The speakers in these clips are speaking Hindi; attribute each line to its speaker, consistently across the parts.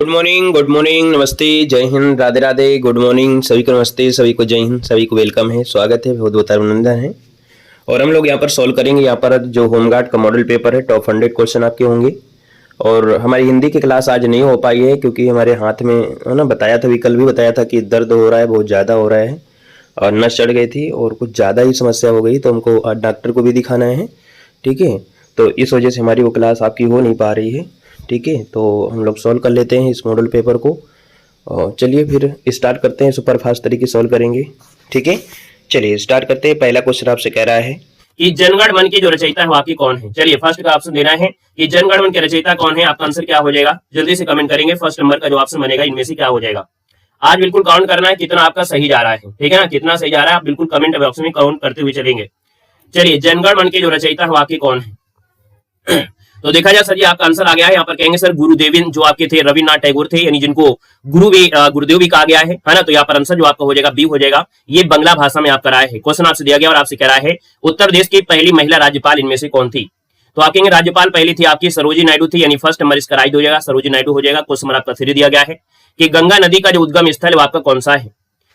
Speaker 1: गुड मॉर्निंग, नमस्ते, जय हिंद, राधे राधे। गुड मॉर्निंग सभी को, नमस्ते सभी को, जय हिंद सभी को, वेलकम है, स्वागत है, बहुत बहुत अभिनंदन है। और हम लोग यहाँ पर सॉल्व करेंगे। यहाँ पर जो होमगार्ड का मॉडल पेपर है, टॉप 100 क्वेश्चन आपके होंगे। और हमारी हिंदी की क्लास आज नहीं हो पाई है क्योंकि हमारे हाथ में है ना, बताया था, कल भी बताया था कि दर्द हो रहा है, बहुत ज़्यादा हो रहा है और नस चढ़ गई थी और कुछ ज़्यादा ही समस्या हो गई, तो हमको आज डॉक्टर को भी दिखाना है। ठीक है, तो इस वजह से हमारी वो क्लास आपकी हो नहीं पा रही है। ठीक है, तो हम लोग सॉल्व कर लेते हैं इस मॉडल पेपर को। और चलिए फिर स्टार्ट करते हैं, सुपर फास्ट तरीके सॉल्व करेंगे। ठीक है, चलिए स्टार्ट करते हैं। पहला क्वेश्चन आपसे कह रहा है
Speaker 2: कि जनगण मन के जो रचयिता है वाकई कौन है। चलिए फर्स्ट का ऑप्शन देना है कि जनगण मन के रचयिता कौन है। आपका आंसर क्या हो जाएगा, जल्दी से कमेंट करेंगे। फर्स्ट नंबर का जो ऑप्शन बनेगा इनमें से क्या हो जाएगा। आज बिल्कुल काउंट करना है कितना आपका सही जा रहा है, ठीक है ना, कितना सही जा रहा है आप बिल्कुल कमेंट बॉक्स में काउंट करते हुए चलेंगे। चलिए जनगण मन के जो रचयिता है वाकई कौन है। तो देखा जाए सर जी आपका आंसर आ गया है। यहाँ पर कहेंगे सर गुरुदेविन जो आपके थे रविन्द्रनाथ टैगोर थे, यानी जिनको गुरुदेव भी कहा गया है ना। तो यहाँ पर आंसर जो आपका हो जाएगा बी हो जाएगा। ये बंगला भाषा में आपका राय है। क्वेश्चन आपसे दिया गया और आपसे कह रहा है उत्तर प्रदेश की पहली महिला राज्यपाल इनमें से कौन थी। तो आप कहेंगे राज्यपाल पहली थी आपकी सरोजिनी नायडू थी, यानी फर्स्ट नंबर इसका राइट हो जाएगा, सरोजिनी नायडू हो जाएगा। क्वेश्चन नंबर आपका 3 दिया गया है कि गंगा नदी का जो उद्गम स्थल है वो आपका कौन सा है।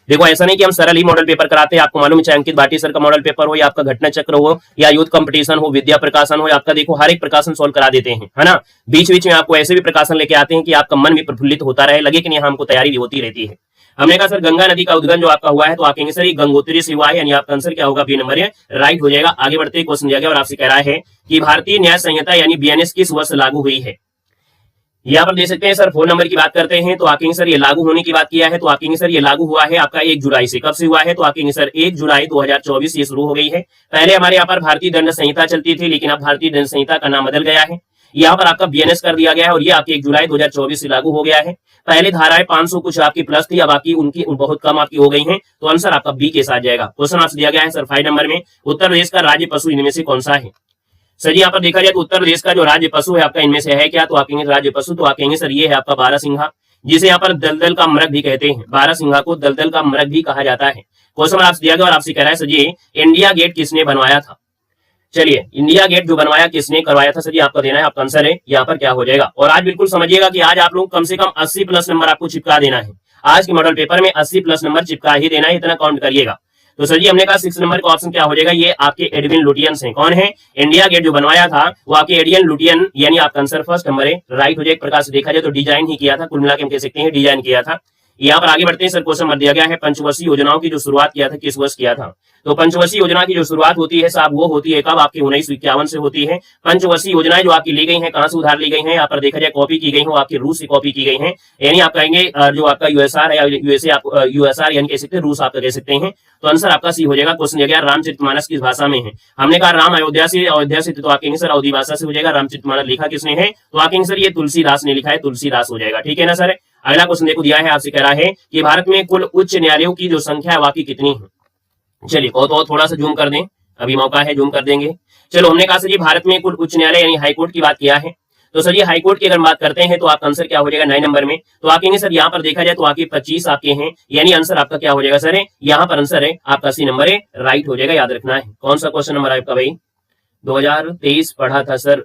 Speaker 2: देखो ऐसा नहीं कि हम सरल ही मॉडल पेपर कराते हैं, आपको मालूम है चाहे अंकित भाटी सर का मॉडल पेपर हो या आपका घटना चक्र हो या युद्ध कंपटीशन हो, विद्या प्रकाशन हो, आपका देखो हर एक प्रकाशन सोल्व करा देते हैं, है ना। बीच बीच में आपको ऐसे भी प्रकाशन लेके आते हैं कि आपका मन भी प्रफुल्लित होता रहे, लगे कि नहीं हमको तैयारी भी होती रहती है। हमने कहा सर गंगा नदी का उद्गम जो आपका हुआ है, तो आप कहेंगे सर ये गंगोत्री से हुआ है, यानी आपका आंसर क्या होगा, बी नंबर राइट हो जाएगा। आगे बढ़ते क्वेश्चन दिया गया और आपसे कह रहा है कि भारतीय न्याय संहिता यानी बीएनएस किस वर्ष लागू हुई है। यहाँ पर देख सकते हैं सर 4 नंबर की बात करते हैं तो आकेंगे सर ये लागू होने की बात किया है, तो आकेंगे सर ये लागू हुआ है आपका 1 जुलाई से। कब से हुआ है, तो आकेंगे सर 1 जुलाई 2024 ये शुरू हो गई है। पहले हमारे यहाँ पर भारतीय दंड संहिता चलती थी, लेकिन अब भारतीय दंड संहिता का नाम बदल गया है, यहाँ पर आपका बीएनएस कर दिया गया है और ये आपके 1 जुलाई 2024 से लागू हो गया है। पहले धाराएं 500 कुछ आपकी प्लस थी, अब आपकी उनकी बहुत कम आपकी हो गई है, तो आंसर आपका बी के साथ जाएगा। क्वेश्चन आपसे दिया गया है सर 5 नंबर में उत्तर प्रदेश का राज्य पशु इनमें से कौन सा है। सर यहाँ पर देखा जाए तो उत्तर प्रदेश का जो राज्य पशु है आपका इनमें से है क्या, तो आप कहेंगे राज्य पशु, तो आप कहेंगे सर ये है आपका बारहसिंघा, जिसे यहाँ पर दलदल का मृग भी कहते हैं। बारहसिंघा को दलदल का मृग भी कहा जाता है। क्वेश्चन आपसे दिया गया और आपसे कह रहा है सर ये इंडिया गेट किसने बनवाया था। चलिए इंडिया गेट जो बनवाया किसने करवाया था, सर ये आपका देना है, आपका आंसर है यहाँ पर क्या हो जाएगा। और आज बिल्कुल समझिएगा कि आज आप लोग कम से कम 80 प्लस नंबर आपको चिपका देना है। आज के मॉडल पेपर में 80 प्लस नंबर चिपका ही देना है, इतना काउंट करिएगा। तो सर जी हमने कहा 6 नंबर का ऑप्शन क्या हो जाएगा, ये आपके एडविन लुटियंस हैं। कौन है, इंडिया गेट जो बनवाया था वो आपके एडविन लुटियन, यानी आपका आंसर फर्स्ट नंबर है राइट हो जाए। एक प्रकार से देखा जाए तो डिजाइन ही किया था, कुल मिला के हम कह सकते हैं डिजाइन किया था। यहाँ पर आगे बढ़ते हैं सर क्वेश्चन नंबर दिया गया है पंचवर्षीय योजनाओं की जो शुरुआत किया था किस वर्ष किया था। तो पंचवर्षीय योजना की जो शुरुआत होती है साहब वो होती है कब, आपकी 1951 से होती है। पंचवर्षीय योजनाएं जो आपकी ली गई हैं कहां से उधार ली गई हैं, यहाँ पर देखा जाए कॉपी की गई हो आपकी रूस से कॉपी की गई है, यानी आप कहेंगे जो आपका यूएसआर है या यूएसए, आप यूएसआर यानी कह सकते हैं रूस आप कह सकते हैं। तो आंसर आपका सी हो जाएगा। क्वेश्चन दिया गया रामचरितमानस किस भाषा में है। हमने कहा राम अयोध्या से, तो आप कहेंगे सर अवधी भाषा से हो जाएगा। रामचरितमानस लिखा किसने है, तो आप कहेंगे सर ये तुलसीदास ने लिखा है, तुलसीदास हो जाएगा, ठीक है ना सर। अगला क्वेश्चन देखो दिया है, आपसे कह रहा है कि भारत में कुल उच्च न्यायालयों की जो संख्या है वाकई कितनी है। चलिए बहुत थोड़ा सा जूम कर दें, अभी मौका है, जूम कर देंगे। चलो हमने कहा सर जी भारत में कुल उच्च न्यायालय यानी हाईकोर्ट की बात किया है, तो सर ये हाईकोर्ट की अगर बात करते हैं तो आपका आंसर क्या हो जाएगा 9 नंबर में। तो आप कहेंगे सर यहाँ पर देखा जाए तो आपके 25 आपके हैं, यानी आंसर आपका क्या हो जाएगा सर, यहाँ पर आंसर है आपका सी नंबर है राइट हो जाएगा, याद रखना है। कौन सा क्वेश्चन नंबर है आपका भाई, 2023 पढ़ा था सर।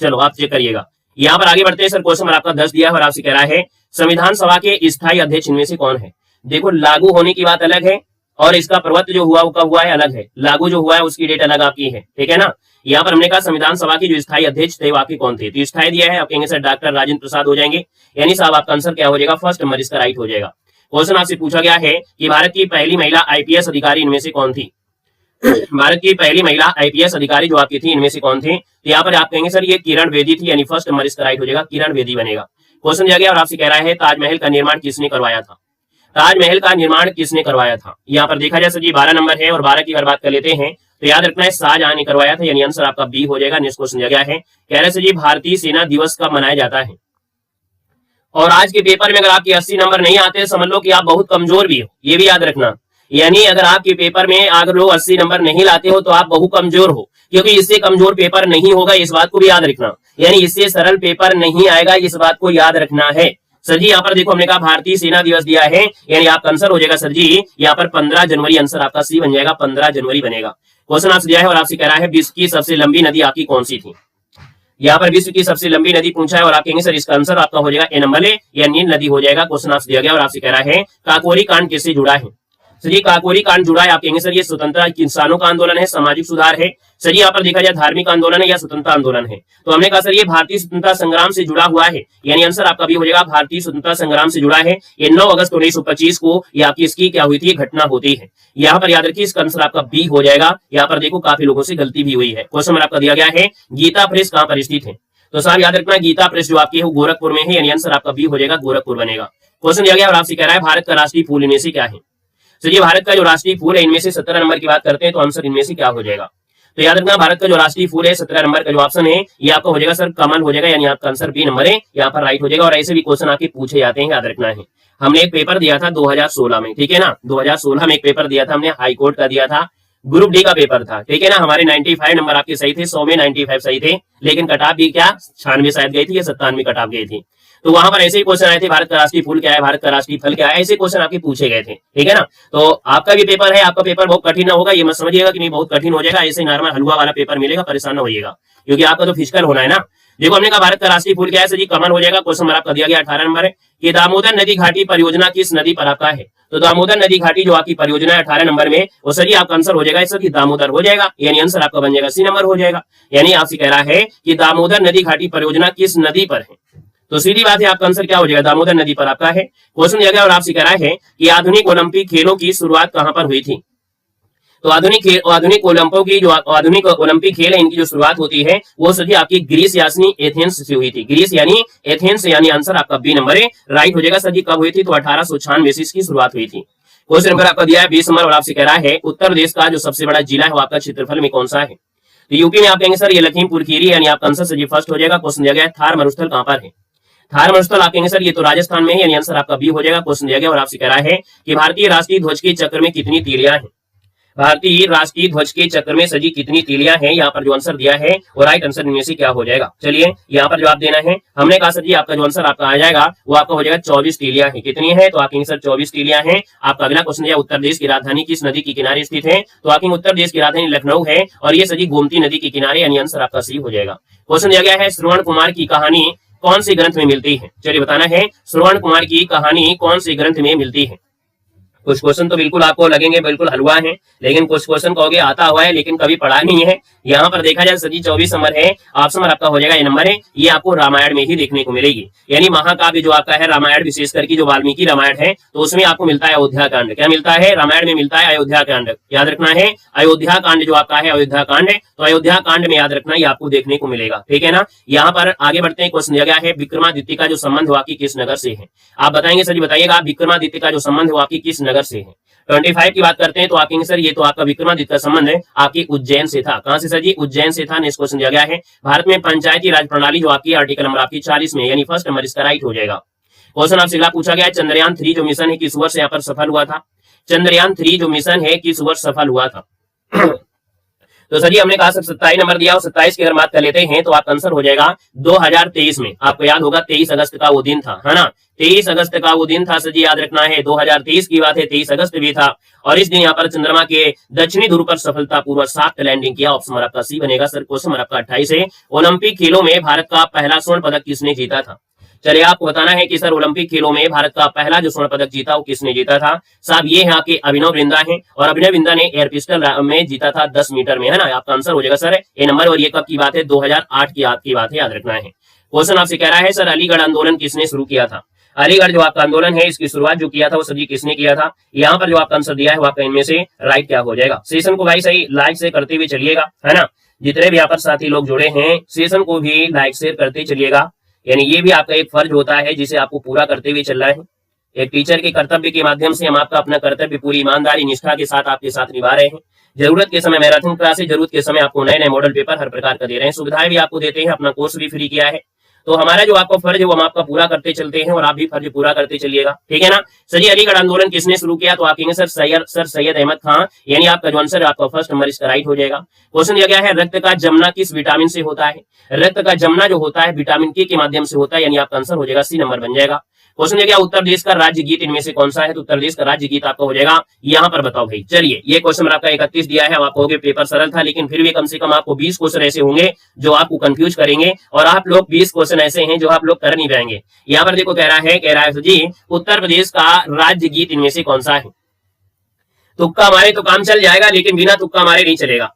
Speaker 2: चलो आप चेक करिएगा। यहाँ पर आगे बढ़ते हैं सर क्वेश्चन नंबर आपका 10 दिया है और आपसे कह रहा है संविधान सभा के स्थायी अध्यक्ष इनमें से कौन है। देखो लागू होने की बात अलग है और इसका प्रवृत्त जो हुआ वो कब हुआ है अलग है, लागू जो हुआ है उसकी डेट अलग आपकी है, ठीक है ना। यहाँ पर हमने कहा संविधान सभा के जो स्थायी अध्यक्ष थे वो आपके कौन थे, तो स्थायी दिया है, आप कहेंगे सर डॉक्टर राजेंद्र प्रसाद हो जाएंगे, यानी साहब आपका आंसर क्या हो जाएगा, फर्स्ट नंबर इसका राइट हो जाएगा। क्वेश्चन आपसे पूछा गया है कि भारत की पहली महिला आईपीएस अधिकारी इनमें से कौन थी। भारत की पहली महिला आईपीएस अधिकारी जो आपकी थी इनमें से कौन थे, तो यहाँ पर आप कहेंगे सर ये किरण बेदी थी, यानी फर्स्ट नंबर इसका राइट हो जाएगा, किरण बेदी बनेगा। क्वेश्चन दिया गया और आपसे कह रहा है ताजमहल का निर्माण किसने करवाया था। ताजमहल का निर्माण किसने करवाया था, यहाँ पर देखा जाए सर जी 12 नंबर है और 12 की अगर बात कर लेते हैं तो याद रखना है शाहजहां ने करवाया था, यानी आंसर आपका बी हो जाएगा। नेक्स्ट क्वेश्चन दिया गया है, कह रहे सर जी भारतीय सेना दिवस कब मनाया जाता है। और आज के पेपर में अगर आपके 80 नंबर नहीं आते समझ लो कि आप बहुत कमजोर भी हो, ये भी याद रखना। यानी अगर आपके पेपर में अगर लोग 80 नंबर नहीं लाते हो तो आप बहुत कमजोर हो, क्योंकि इससे कमजोर पेपर नहीं होगा, इस बात को भी याद रखना। यानी इससे सरल पेपर नहीं आएगा, इस बात को याद रखना है। सर जी यहाँ पर देखो हमने कहा भारतीय सेना दिवस दिया है, यानी आपका आंसर हो जाएगा सर जी यहाँ पर 15 जनवरी, आंसर आपका सी बन जाएगा, 15 जनवरी बनेगा। क्वेश्चन आपसे दिया है और आपसे कह रहा है विश्व की सबसे लंबी नदी आपकी कौन सी थी। यहाँ पर विश्व की सबसे लंबी नदी पूछा है और आप कहेंगे सर इसका आंसर आपका हो जाएगा ए नंबर, या नील नदी हो जाएगा। क्वेश्चन आपसे दिया गया और आपसे कह रहा है काकोरी कांड किससे जुड़ा है? सर ये काकोरी कांड जुड़ा है, आप कहेंगे सर ये स्वतंत्रता किसानों का आंदोलन है, सामाजिक सुधार है। सर यहाँ पर देखा जाए धार्मिक आंदोलन है या स्वतंत्रता आंदोलन है? तो हमने कहा सर ये भारतीय स्वतंत्रता संग्राम से जुड़ा हुआ है, यानी आंसर आपका भी हो जाएगा भारतीय स्वतंत्रता संग्राम से जुड़ा है। ये 9 अगस्त 1925 को ये आपकी इसकी क्या हुई थी, घटना होती है। यहाँ पर याद रखिए इसका आंसर आपका बी हो जाएगा। यहाँ पर देखो काफी लोगों से गलती भी हुई है। क्वेश्चन नंबर आपका दिया गया है गीता प्रेस कहाँ पर स्थित है? तो साहब याद रखना गीता प्रेस जो आपकी है वो गोरखपुर में है, यानी आंसर आपका बी हो जाएगा, गोरखपुर बनेगा। क्वेश्चन दिया गया और आपसे कह रहा है भारत का राष्ट्रीय फूल इनमें से क्या है? तो ये भारत का जो राष्ट्रीय फूल है इनमें से 17 नंबर की बात करते हैं तो आंसर इनमें से क्या हो जाएगा? तो याद रखना भारत का जो राष्ट्रीय फूल है 17 नंबर का जो ऑप्शन है ये आपका हो जाएगा सर कमल हो जाएगा, यानी आपका आंसर बी नंबर है, यहाँ पर राइट हो जाएगा। और ऐसे भी क्वेश्चन आपके पूछे जाते हैं, याद रखना है। हमने एक पेपर दिया था 2016 में, ठीक है ना, 2016 में एक पेपर दिया था हमने, हाई कोर्ट का दिया था, ग्रुप डी का पेपर था, ठीक है ना। हमारे 95 नंबर आपके सही थे, 100 में 95 सही थे, लेकिन कटाप भी क्या 96 शायद गई थी या 97 कटाप गई थी। तो वहां पर ऐसे ही क्वेश्चन आए थे भारत का राष्ट्रीय फूल क्या है, भारत का राष्ट्रीय फल क्या है, ऐसे क्वेश्चन आपके पूछे गए थे, ठीक है ना। तो आपका भी पेपर है, आपका पेपर बहुत कठिन ना होगा, ये मत समझिएगा कि नहीं बहुत कठिन हो जाएगा, ऐसे नॉर्मल हलवा वाला पेपर मिलेगा, परेशान ना होइएगा, क्योंकि आपका तो फिजिकल होना है ना। देखो हमने कहा भारत का राष्ट्रीय फूल क्या है, सर जी कमल हो जाएगा। क्वेश्चन नंबर आपका दिया गया 18 नंबर है कि दामोदर नदी घाटी परियोजना किस नदी पर आपका है? तो दामोदर नदी घाटी जो आपकी परियोजना है 18 नंबर में, वो सर जी आपका आंसर हो जाएगा सर कि दामोदर हो जाएगा, यानी आंसर आपका बन जाएगा सी नंबर हो जाएगा। यानी आपसे कह रहा है कि दामोदर नदी घाटी परियोजना किस नदी पर है? तो सीधी बात है आपका आंसर क्या हो जाएगा, दामोदर नदी पर आपका है। क्वेश्चन दिया गया और आपसे कह रहा है कि आधुनिक ओलंपिक खेलों की शुरुआत कहां पर हुई थी? तो आधुनिक ओलंपिक खेल है इनकी जो शुरुआत होती है वो सभी आपकी ग्रीस यानी एथेंस से हुई थी। ग्रीस यानी एथेंस, यानी आंसर आपका बी नंबर है, राइट हो जाएगा। सर जी कब हुई थी? तो 1896 से इसकी शुरुआत हुई थी। क्वेश्चन नंबर आपका दिया है 20 नंबर और आपसे कह रहा है उत्तर प्रदेश का जो सबसे बड़ा जिला है वो आपका क्षेत्रफल में कौन सा है? तो यूपी में आप कहेंगे सर ये लखीमपुर खीरी, यानी आपका आंसर सर जी फर्स्ट हो जाएगा। क्वेश्चन दिया गया है थार मरुस्थल कहां पर है? थार मरुस्थल आप कहेंगे सर ये तो राजस्थान में है, यानी आंसर आपका बी हो जाएगा। क्वेश्चन दिया गया और आपसे कह रहा है कि भारतीय राष्ट्रीय ध्वज के चक्र में कितनी तीलियां हैं? भारतीय राष्ट्रीय ध्वज के चक्र में सजी कितनी तीलियां हैं? यहाँ पर जो आंसर दिया है वो राइट आंसर इनमें से क्या हो जाएगा? चलिए यहाँ पर जवाब देना है। हमने कहा सर जी आपका जो आंसर आपका आ जाएगा वो आपका हो जाएगा 24 तीलियां हैं। कितनी है? तो आप कहेंगे सर 24 तीलियां हैं। आपका अगला क्वेश्चन है उत्तर प्रदेश की राजधानी किस नदी के किनारे स्थित है? तो आप कहेंगे उत्तर प्रदेश की राजधानी लखनऊ है और ये सजी गोमती नदी के किनारे, यानी आंसर आपका सी हो जाएगा। क्वेश्चन दिया गया है श्रवण कुमार की कहानी कौन से ग्रंथ में मिलती है? चलिए बताना है श्रवण कुमार की कहानी कौन से ग्रंथ में मिलती है। कुछ क्वेश्चन तो बिल्कुल आपको लगेंगे बिल्कुल हलवा है, लेकिन कुछ क्वेश्चन कहोगे आता हुआ है लेकिन कभी पढ़ा नहीं है। यहाँ पर देखा जाए सजी 24 नंबर है, ऑप्शन आपका हो जाएगा ये नंबर है, ये आपको रामायण में ही देखने को मिलेगी। यानी महाकाव्य जो आपका है रामायण, विशेष करके जो वाल्मीकि रामायण है तो उसमें आपको मिलता है अयोध्या कांड। क्या मिलता है? रामायण में मिलता है अयोध्या कांड। याद रखना है अयोध्या कांड जो आपका है अयोध्या कांड, तो अयोध्या कांड में याद रखना ये आपको देखने को मिलेगा, ठीक है ना। यहाँ पर आगे बढ़ते हैं। क्वेश्चन दिया गया है विक्रमादित्य का जो संबंध हुआ कि किस नगर से है? आप बताएंगे सर जी बताइएगा विक्रमादित्य का जो संबंध हुआ कि किस नगर से है? 25 की बात करते हैं तो आप कहेंगे सर ये तो आपका विक्रमादित्य का संबंध है आपकी उज्जैन से था। कहां से सर जी? उज्जैन से था। नेक्स्ट क्वेश्चन दिया गया है भारत में पंचायती राज प्रणाली जो आपकी आर्टिकल नंबर आपकी 40 में, यानी फर्स्ट नंबर इसका राइट हो जाएगा। क्वेश्चन आपसे अगला पूछा गया है चंद्रयान 3 जो मिशन है किस वर्ष यहाँ पर सफल हुआ था? चंद्रयान 3 जो मिशन है किस वर्ष सफल हुआ था? तो सर जी हमने कहा सर 27 नंबर दिया और 27 की अगर बात कर लेते हैं तो आपका आंसर हो जाएगा 2023 में। आपको याद होगा 23 अगस्त का वो दिन था, है ना, 23 अगस्त का वो दिन था सर जी, याद रखना है 2023 की बात है, 23 अगस्त भी था। और इस दिन यहाँ पर चंद्रमा के दक्षिणी ध्रुव पर सफलतापूर्वक सॉफ्ट लैंडिंग किया। ऑप्शन आपका सी बनेगा सर। क्वेश्चन आपका 28 है ओलंपिक खेलों में भारत का पहला स्वर्ण पदक किसने जीता था? चलिए आपको बताना है कि सर ओलंपिक खेलों में भारत का पहला जो स्वर्ण पदक जीता वो किसने जीता था? साहब ये है आपके अभिनव बिंदा है और अभिनव बिंदा ने एयर पिस्टल में जीता था 10 मीटर में, है ना। आपका आंसर हो जाएगा सर ए नंबर। और ये कब की बात है? 2008 की बात है, याद रखना है। क्वेश्चन आपसे कह रहा है सर अलीगढ़ आंदोलन किसने शुरू किया था? अलीगढ़ जो आपका आंदोलन है इसकी शुरुआत जो किया था वो सर जी किसने किया था? यहाँ पर जो आपका आंसर दिया है वो आपका इनमें से राइट क्या हो जाएगा? सेशन को भाई सही लाइक से करते हुए चलिएगा, है ना। जितने भी यहाँ पर साथी लोग जुड़े हैं सेशन को भी लाइक शेयर करते चलिएगा, यानी ये भी आपका एक फर्ज होता है जिसे आपको पूरा करते हुए चलना है। एक टीचर के कर्तव्य के माध्यम से हम आपका अपना कर्तव्य पूरी ईमानदारी निष्ठा के साथ आपके साथ निभा रहे हैं। जरूरत के समय मैराथन क्लासेस, जरूरत के समय आपको नए नए मॉडल पेपर हर प्रकार का दे रहे हैं, सुविधाएं भी आपको देते हैं, अपना कोर्स भी फ्री किया है। तो हमारा जो आपका फर्ज है वो हम आपका पूरा करते चलते हैं और आप भी फर्ज पूरा करते चलिएगा, ठीक है ना। सर जी अलीगढ़ आंदोलन किसने शुरू किया? तो आप कहेंगे सर सैयद अहमद खान, यानी आपका जो आंसर है आपका फर्स्ट नंबर इसका राइट हो जाएगा। क्वेश्चन दिया गया है रक्त का जमना किस विटामिन से होता है? रक्त का जमना जो होता है विटामिन के माध्यम से होता है, यानी आपका आंसर हो जाएगा सी नंबर बन जाएगा। क्वेश्चन दिया गया उत्तर प्रदेश का राज्य गीत इनमें से कौन सा है, तो उत्तर प्रदेश का राज्य गीत आपका हो जाएगा यहाँ पर बताओ भाई। चलिए ये क्वेश्चन आपका 31 दिया है, आप कहोगे पेपर सरल था, लेकिन फिर भी कम से कम आपको 20 क्वेश्चन ऐसे होंगे जो आपको कंफ्यूज करेंगे और आप लोग 20 क्वेश्चन ऐसे हैं जो आप लोग कर नहीं पाएंगे। यहाँ पर देखो कह रहा है जी उत्तर प्रदेश का राज्य गीत इनमें से कौन सा है। तुक्का मारे तो काम चल जाएगा, लेकिन बिना तुक्का मारे नहीं चलेगा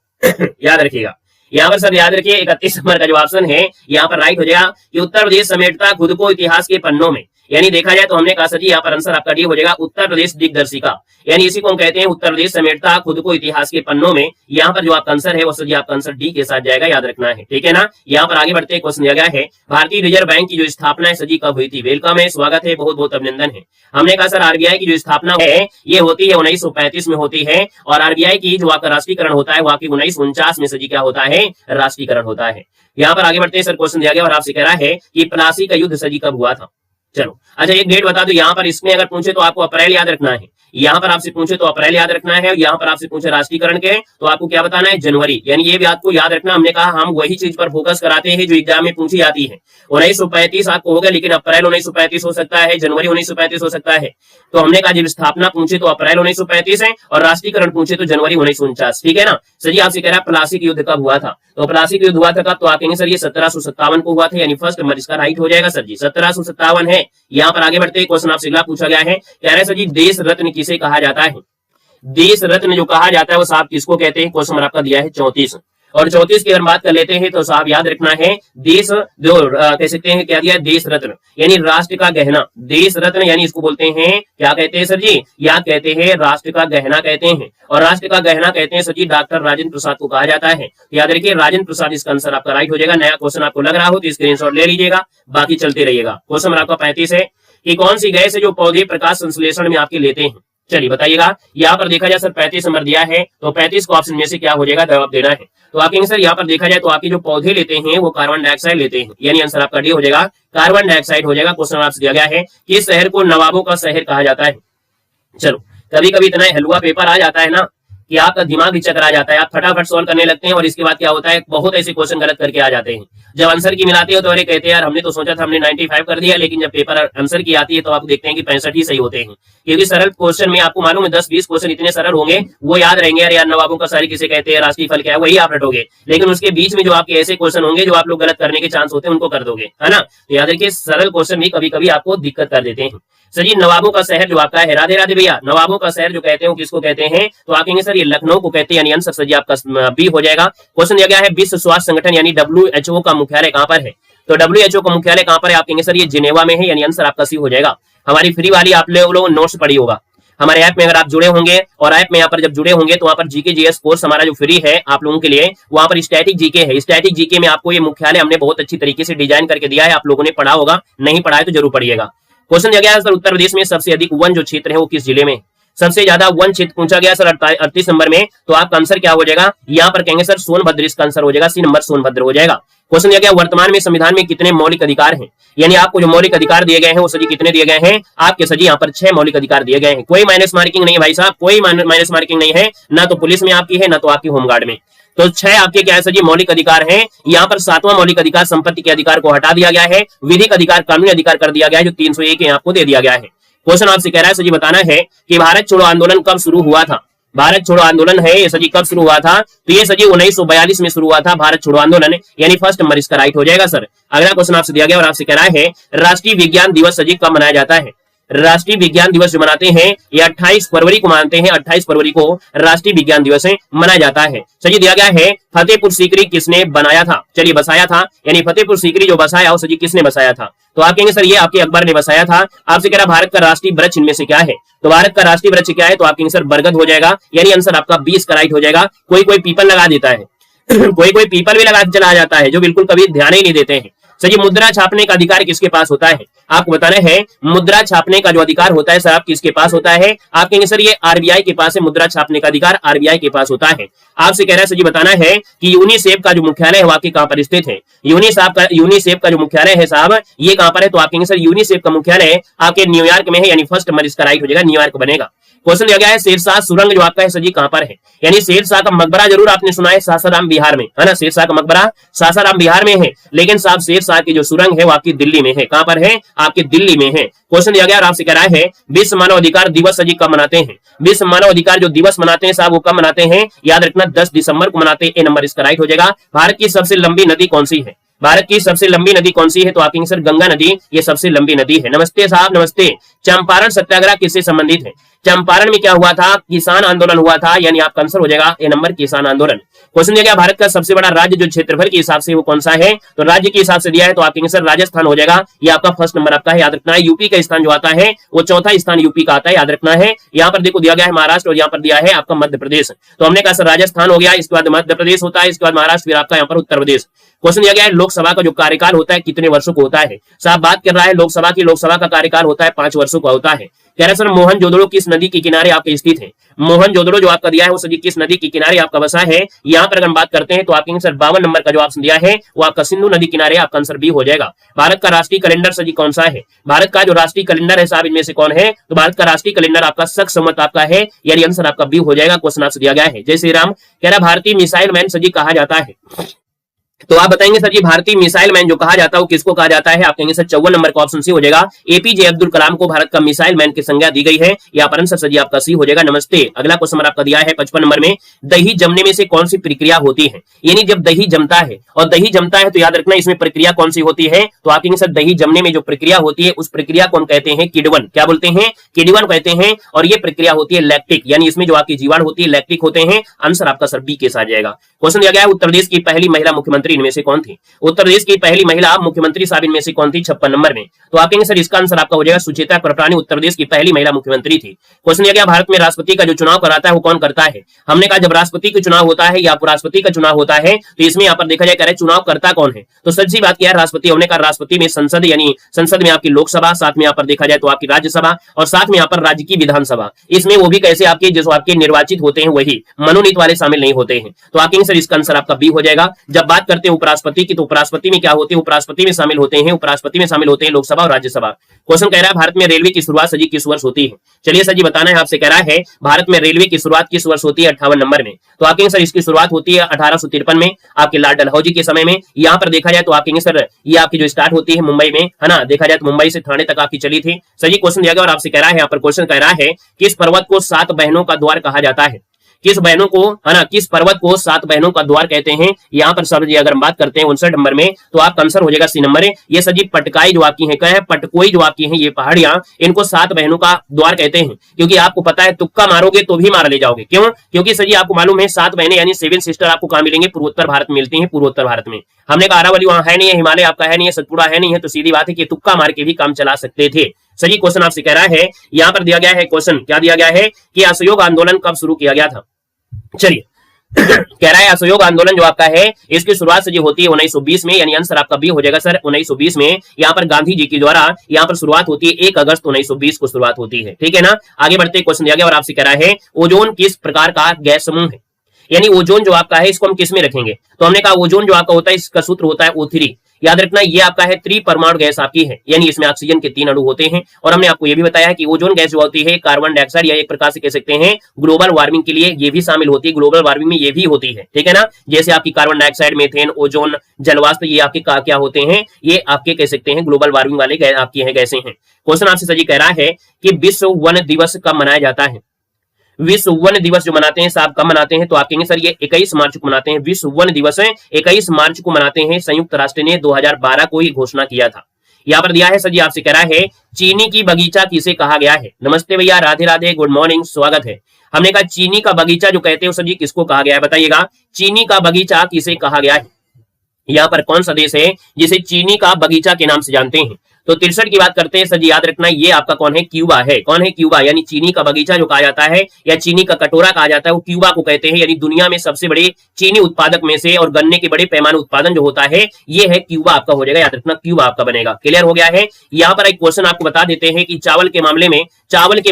Speaker 2: याद रखिएगा। यहाँ पर सर याद रखिए 31 नंबर का जो ऑप्शन है यहाँ पर राइट हो जाएगा कि उत्तर प्रदेश समेटता खुद को इतिहास के पन्नों में। यानी देखा जाए तो हमने कहा सर जी यहाँ पर आंसर आपका डी हो जाएगा उत्तर प्रदेश दिग्दर्शिका, यानी इसी को हम कहते हैं उत्तर प्रदेश समेटता खुद को इतिहास के पन्नों में। यहाँ पर जो आपका आंसर है वो सर जी आपका आंसर डी के साथ जाएगा, याद रखना है, ठीक है ना। यहाँ पर आगे बढ़ते क्वेश्चन दिया गया है भारतीय रिजर्व बैंक की जो स्थापना है सर जी कब हुई थी। वेलकम है, स्वागत है, बहुत बहुत अभिनंदन है। हमने कहा सर आरबीआई की जो स्थापना है ये होती है 1935 में होती है, और आरबीआई की जो आपका राष्ट्रीयकरण होता है वो आपकी 1949 में सर जी क्या होता है, राष्ट्रीयकरण होता है। यहाँ पर आगे बढ़ते हैं सर क्वेश्चन दिया गया और आपसे कह रहा है कि प्लासी का युद्ध सर जी कब हुआ था। चलो अच्छा एक डेट बता दो, यहाँ पर इसमें अगर पूछे तो आपको अप्रैल याद रखना है, यहाँ पर आपसे पूछे तो अप्रैल याद रखना है, यहाँ पर आपसे पूछे राष्ट्रीयकरण के तो आपको क्या बताना है, जनवरी। यानी ये भी आपको याद रखना, हमने कहा हम वही चीज पर फोकस कराते हैं जो एग्जाम में पूछी जाती है। 1935 आपको होगा, लेकिन अप्रैल 1935 हो सकता है, जनवरी 1935 हो सकता है। तो हमने कहा जब स्थापना पूछे तो अप्रैल 1935 है और राष्ट्रीयकरण पूछे तो जनवरी 1949, ठीक है ना। सर जी आपसे कह रहा है प्लासी युद्ध कब हुआ था, तो प्लासी युद्ध हुआ था कब, तो आप कहेंगे सर ये 1757 को हुआ था, यानी फर्स्ट नंबर इसका राइट हो जाएगा सर जी 1757 है। यहाँ पर आगे बढ़ते क्वेश्चन आपसे अगला पूछा गया है, कह रहे हैं सर जी देश रत्न किसे कहा जाता है। देश रत्न जो कहा जाता है वो साहब किसको कहते हैं, क्वेश्चन आपका दिया है 34 और 34 की अगर बात कर लेते हैं तो साहब याद रखना है देश जो कह सकते हैं क्या दिया है, देश रत्न यानी राष्ट्र का गहना। देश रत्न यानी इसको बोलते हैं क्या कहते हैं सर जी, याद कहते हैं राष्ट्र का गहना कहते हैं, और राष्ट्र का गहना कहते हैं सर जी डॉक्टर राजेंद्र प्रसाद को कहा जाता है। याद रखिए राजेंद्र प्रसाद इसका आंसर आपका राइट हो जाएगा। नया क्वेश्चन आपको लग रहा हो तो स्क्रीनशॉट ले लीजिएगा, बाकी चलते रहिएगा। क्वेश्चन आपका 35 है कि कौन सी गैस है जो पौधे प्रकाश संश्लेषण में आपके लेते हैं। चलिए बताइएगा, यहाँ पर देखा जाए सर 35 नंबर दिया है तो 35 को ऑप्शन में से क्या हो जाएगा, जवाब देना है। तो आप कहेंगे सर यहाँ पर देखा जाए तो आपके जो पौधे लेते हैं वो कार्बन डाइऑक्साइड लेते हैं, यानी आंसर आपका डी हो जाएगा, कार्बन डाइऑक्साइड हो जाएगा। क्वेश्चन आपसे दिया गया है कि इस शहर को नवाबों का शहर कहा जाता है। चलो कभी कभी इतना हलवा पेपर आ जाता है ना कि आपका दिमाग भी चकरा जाता है, आप फटाफट सॉल्व करने लगते हैं और इसके बाद क्या होता है बहुत ऐसे क्वेश्चन गलत करके आ जाते हैं। जब आंसर की मिलाते हो तो अरे कहते हैं यार हमने तो सोचा था हमने 95 कर दिया, लेकिन जब पेपर आंसर की आती है तो आप देखते हैं कि 65 ही सही होते हैं। क्योंकि सरल क्वेश्चन में आपको मालूम है 10-20 क्वेश्चन इतने सरल होंगे वो याद रहेंगे, अरे यार नवाबों का शहर किसे कहते हैं, राष्ट्रीय फल क्या है, वही आप रटोगे। लेकिन उसके बीच में जो आपके ऐसे क्वेश्चन होंगे जो आप लोग गलत करने के चांस होते हैं उनको कर दोगे, है ना। तो याद रखिए सरल क्वेश्चन भी कभी कभी आपको दिक्कत कर देते हैं। सर जी नवाबों का शहर जो आपका है, राधे राधे भैया, नवाबों का शहर जो कहते हैं किसको कहते हैं, तो आप कहेंगे सर ये लखनऊ को कहते हैं, यानी आंसर सर जी आपका बी हो जाएगा। क्वेश्चन दिया गया है विश्व स्वास्थ्य संगठन यानी WHO का मुख्यालय कहां पर है, तो WHO का मुख्यालय कहां पर है, आप कहेंगे सर ये जिनेवा में है, यानी आंसर आपका सी हो जाएगा। हमारी फ्री वाली आप लोग नोट्स पढ़ी होगा हमारे ऐप में, अगर आप जुड़े होंगे और ऐप में यहाँ पर जब जुड़े होंगे तो वहाँ पर जीके जीएस कोर्स हमारा जो फ्री है आप लोगों के लिए, वहाँ पर स्टैटिक जीके है। स्टैटिक जीके में आपको ये मुख्यालय हमने बहुत अच्छी तरीके से डिजाइन करके दिया है, आप लोगों ने पढ़ा होगा, नहीं पढ़ा है तो जरूर पढ़िएगा। क्वेश्चन दिया गया है सर उत्तर प्रदेश में सबसे अधिक वन जो क्षेत्र है वो किस जिले में, सबसे ज्यादा वन क्षेत्र पूछा गया सर 38 नंबर में, तो आपका आंसर क्या हो जाएगा, यहाँ पर कहेंगे सर सोनभद्र इसका आंसर हो जाएगा, सी नंबर सोनभद्र हो जाएगा। क्वेश्चन दिया गया वर्तमान में संविधान में कितने मौलिक अधिकार हैं, यानी आपको जो मौलिक अधिकार दिए गए हैं वो सजी कितने दिए गए हैं, आपके सजी यहाँ पर 6 मौलिक अधिकार दिए गए हैं। कोई माइनस मार्किंग नहीं है भाई साहब, कोई माइनस मार्किंग नहीं है, ना तो पुलिस में आपकी है ना तो आपकी होमगार्ड में। तो 6 आपके क्या है सर जी मौलिक अधिकार हैं। यहाँ पर 7वां मौलिक अधिकार संपत्ति के अधिकार को हटा दिया गया है, विधिक अधिकार कानूनी अधिकार कर दिया गया है जो 301 है आपको दे दिया गया है। क्वेश्चन आपसे कह रहा है सर जी बताना है कि भारत छोड़ो आंदोलन कब शुरू हुआ था। भारत छोड़ो आंदोलन है ये सजी कब शुरू हुआ था, तो ये सजी 1942 में शुरू हुआ था भारत छोड़ो आंदोलन, यानी फर्स्ट नंबर इसका राइट हो जाएगा सर। अगला क्वेश्चन आपसे दिया गया और आपसे कह रहा है राष्ट्रीय विज्ञान दिवस सजी कब मनाया जाता है। राष्ट्रीय विज्ञान दिवस जो मनाते हैं ये 28 फरवरी को मानते हैं, 28 फरवरी को राष्ट्रीय विज्ञान दिवस मनाया जाता है। सजी दिया गया है फतेहपुर सीकरी किसने बनाया था, चलिए बसाया था, यानी फतेहपुर सीकरी जो बसाया वो सजी किसने बसाया था, तो आप कहेंगे सर ये आपके अकबर ने बसाया था। आपसे कह रहा भारत का राष्ट्रीय वृक्ष इनमें से क्या है, तो भारत का राष्ट्रीय वृक्ष क्या है, तो आप कहेंगे सर बरगद हो जाएगा, यानी आंसर आपका 20 का राइट हो जाएगा। कोई पीपल लगा देता है कोई पीपल भी लगा चला जाता है जो बिल्कुल कभी ध्यान ही नहीं देते हैं। सर मुद्रा छापने का अधिकार किसके पास होता है, आपको बताना है मुद्रा छापने का जो अधिकार होता है सर आप किसके पास होता है, आप कहेंगे सर ये आरबीआई के पास है, मुद्रा छापने का अधिकार आरबीआई के पास होता है। आपसे कह रहा है सर जी बताना है कि यूनिसेफ का जो मुख्यालय है वाकई कहां पर स्थित है। यूनिसेफ का जो मुख्यालय है साहब ये कहां पर है, तो आप कहेंगे सर यूनिसेफ का मुख्यालय आपके न्यूयॉर्क में है, यानी फर्स्ट नंबर इसका राइट हो जाएगा, न्यूयॉर्क बनेगा। क्वेश्चन दिया गया है शेरशाह सुरंग जो आपका है सर जी कहां पर है, यानी शेरशाह का मकबरा जरूर आपने सुना है सासाराम बिहार में, है ना, शेरशाह का मकबरा सासाराम बिहार में है, लेकिन साहब शेरशाह साथ की जो सुरंग है वो आपकी दिल्ली में है। कहां पर है? आपके दिल्ली में है। क्वेश्चन दिया गया और आपसे कह रहा है विश्व मानव अधिकार दिवस जी कब मनाते हैं? विश्व मानव अधिकार जो दिवस मनाते हैं साहब वो कब मनाते हैं? याद रखना 10 दिसंबर को मनाते हैं। ए नंबर इसका राइट हो जाएगा। भारत की सबसे लंबी नदी कौन सी है? भारत की सबसे लंबी नदी कौन सी है? तो आपके सर गंगा नदी ये सबसे लंबी नदी है। नमस्ते साहब, नमस्ते। चंपारण सत्याग्रह किससे संबंधित है? चंपारण में क्या हुआ था? किसान आंदोलन हुआ था, यानी आपका आंसर हो जाएगा ए नंबर किसान आंदोलन। क्वेश्चन दिया गया भारत का सबसे बड़ा राज्य जो क्षेत्रफल के हिसाब से वो कौन सा है? तो राज्य के हिसाब से दिया है तो आपके आंसर राजस्थान हो जाएगा। ये आपका फर्स्ट नंबर आपका है, याद रखना है। यूपी का स्थान जो आता है वो चौथा स्थान यूपी का आता है, याद रखना है। यहाँ पर देखो दिया गया है महाराष्ट्र और यहाँ पर दिया है आपका मध्य प्रदेश। तो हमने कहा सर राजस्थान हो गया, इसके बाद मध्य प्रदेश होता है, इसके बाद महाराष्ट्र, फिर आपका यहाँ पर उत्तर प्रदेश। क्वेश्चन दिया गया है लोकसभा का जो कार्यकाल होता है कितने वर्षों को होता है? साहब बात कर रहा है लोकसभा की, लोकसभा का कार्यकाल होता है 5 वर्षों का होता है। कह रहे सर मोहनजोदड़ो किस नदी के किनारे आपके स्थित है? मोहनजोदड़ो जो आपका दिया है वो सभी किस नदी के किनारे आपका बसा है? यहाँ पर अगर हम बात करते हैं तो आपके आंसर 52 नंबर का जो ऑप्शन दिया है वो आपका सिंधु नदी किनारे, आपका आंसर बी हो जाएगा। भारत का राष्ट्रीय कैलेंडर सजी कौन सा है? भारत का जो राष्ट्रीय कैलेंडर है साहब इनमें से कौन है? तो भारत का राष्ट्रीय कैलेंडर आपका शक संवत आपका है, यानी आंसर आपका बी हो जाएगा। क्वेश्चन आपसे दिया गया है। जय श्री राम। कह रहा भारतीय मिसाइल मैन सजी कहा जाता है, तो आप बताएंगे सर ये भारतीय मिसाइल मैन जो कहा जाता है वो किसको कहा जाता है? आप कहेंगे सर 54 नंबर का ऑप्शन सी हो जाएगा। एपीजे अब्दुल कलाम को भारत का मिसाइल मैन की संज्ञा दी गई है, यहाँ पर आंसर सजी आपका सी हो जाएगा। नमस्ते। अगला क्वेश्चन आपका दिया है 55 नंबर में, दही जमने में से कौन सी प्रक्रिया होती है? यानी जब दही जमता है, और दही जमता है तो याद रखना इसमें प्रक्रिया कौन सी होती है? तो आप कहेंगे सर दही जमने में जो प्रक्रिया होती है उस प्रक्रिया कौन कहते हैं? किण्वन। क्या बोलते हैं? किण्वन कहते हैं। और ये प्रक्रिया होती है लैक्टिक, यानी इसमें जो आपकी जीवाणु होती है लैक्टिक होते हैं। आंसर आपका सर बी के साथ जाएगा। क्वेश्चन दिया गया है उत्तर प्रदेश की पहली महिला मुख्यमंत्री इनमें से कौन थी? उत्तर प्रदेश की पहली महिला मुख्यमंत्री साहब इनमें से कौन थी? 56 नंबर में। तो आप कहेंगे सर इसका आंसर आपका हो जाएगा सुचेता कृपलानी उत्तर प्रदेश की पहली महिला मुख्यमंत्री थी। क्वेश्चन दिया गया भारत में राष्ट्रपति का जो चुनाव कराता है वो कौन करता है? हमने कहा जब राष्ट्रपति का चुनाव होता है या उपराष्ट्रपति का चुनाव होता है तो इसमें यहाँ पर देखा जाए कह रहे चुनाव करता कौन है? तो सच्ची बात क्या है राष्ट्रपति, हमने कहा राष्ट्रपति में संसद, यानी संसद में आपकी लोकसभा, साथ में यहाँ पर देखा जाए तो आपकी राज्यसभा और साथ में यहाँ पर राज्य की विधानसभा। इसमें वो भी कैसे आपके जो आपके निर्वाचित होते हैं वही, मनोनीत वाले शामिल नहीं होते हैं। तो आप कहेंगे सर इसका आंसर आपका बी हो जाएगा। जब बात करते हैं उपराष्ट्रपति की तो उपराष्ट्रपति में क्या होते हैं? उपराष्ट्रपति में शामिल होते हैं, उपराष्ट्रपति में शामिल होते हैं लोकसभा और राज्यसभा। क्वेश्चन कह रहा है भारत में रेलवे की शुरुआत सजी किस वर्ष होती है? चलिए सर जी बताना है आपसे। कह रहा है भारत में रेलवे की शुरुआत किस वर्ष होती है? 58 नंबर में। तो आप कहेंगे सर इसकी शुरुआत होती है 1853 में, आपके लाल डलहौजी के समय में। यहाँ पर देखा जाए तो आप कहेंगे सर ये आपकी जो स्टार्ट होती है मुंबई में, है ना, देखा जाए तो मुंबई से थाने तक आपकी चली थी। सर जी क्वेश्चन दिया गया और आपसे कह रहा है यहाँ पर क्वेश्चन कह रहा है किस पर्वत को 7 बहनों का द्वार कहा जाता है? किस बहनों को, है ना, किस पर्वत को 7 बहनों का द्वार कहते हैं? यहाँ पर सर जी अगर हम बात करते हैं 59 नंबर में तो आपका आंसर हो जाएगा सी नंबर है। ये सर जी पटकाई जो आपकी है, क्या है? पटकोई जो आपकी है ये पहाड़ियां, इनको 7 बहनों का द्वार कहते हैं। क्योंकि आपको पता है तुक्का मारोगे तो भी मार ले जाओगे। क्यों? क्योंकि सर जी आपको मालूम है 7 बहनें यानी 7 सिस्टर आपको कहां मिलेंगे? पूर्वोत्तर भारत में मिलती है। पूर्वोत्तर भारत में हमने कहा अरावली वहां है नहीं है, हिमालय आपका है नहीं है, सतपुड़ा है नहीं है, तो सीधी बात है कि तुक्का मार के भी काम चला सकते थे। सही क्वेश्चन आपसे कह रहा है, यहाँ पर दिया गया है क्वेश्चन, क्या दिया गया है कि असहयोग आंदोलन कब शुरू किया गया था? चलिए कह रहा है असहयोग आंदोलन जो आपका है इसकी शुरुआत से जो होती है 1920 में, यानी आंसर आपका बी हो जाएगा सर 1920 में। यहाँ पर गांधी जी के द्वारा यहाँ पर शुरुआत होती है 1 अगस्त 1920 को शुरुआत होती है। ठीक है ना। आगे बढ़ते क्वेश्चन दिया गया और आपसे कह रहा है ओजोन किस प्रकार का गैस समूह है? यानी ओजोन जो आपका है इसको हम किस में रखेंगे? तो हमने कहा ओजोन जो आपका होता है इसका सूत्र होता है O3। याद रखना ये आपका है त्रिपरमाणु गैस आपकी है, यानी इसमें ऑक्सीजन के 3 अणु होते हैं। और हमने आपको ये भी बताया है कि ओजोन गैस जो होती है कार्बन डाइऑक्साइड या एक प्रकार से कह सकते हैं ग्लोबल वार्मिंग के लिए ये भी शामिल होती है, ग्लोबल वार्मिंग में ये भी होती है। ठीक है ना। जैसे आपकी कार्बन डाइऑक्साइड, मीथेन, ओजोन, जलवाष्प ये आपके क्या होते हैं? ये आपके कह सकते हैं ग्लोबल वार्मिंग वाले आपकी है गैसें हैं। क्वेश्चन आपसे सजी कह रहा है कि विश्व वन दिवस कब मनाया जाता है? विश्व वन दिवस जो मनाते हैं साहब कब मनाते हैं? तो आप कहेंगे सर ये 21 मार्च को मनाते हैं। विश्व वन दिवस 21 मार्च को मनाते हैं। संयुक्त राष्ट्र ने 2012 को ही घोषणा किया था। यहाँ पर दिया है सर जी आपसे कह रहा है चीनी की बगीचा किसे कहा गया है? नमस्ते भैया, राधे राधे, गुड मॉर्निंग, स्वागत है। हमने कहा चीनी का बगीचा जो कहते हैं सर जी किसको कहा गया है? बताइएगा चीनी का बगीचा किसे कहा गया है? यहाँ पर कौन सा देश है जिसे चीनी का बगीचा के नाम से जानते हैं? तो 63 की बात करते हैं सर जी, याद रखना ये आपका कौन है? क्यूबा है। कौन है? क्यूबा। यानी चीनी का बगीचा जो कहा जाता है या चीनी का कटोरा कहा जाता है वो क्यूबा को कहते हैं। यानी दुनिया में सबसे बड़े चीनी उत्पादक में से और गन्ने के बड़े पैमाने उत्पादन जो होता है ये है क्यूबा आपका हो जाएगा। याद रखना क्यूबा आपका बनेगा। क्लियर हो गया है। यहाँ पर एक क्वेश्चन आपको बता देते हैं कि चावल के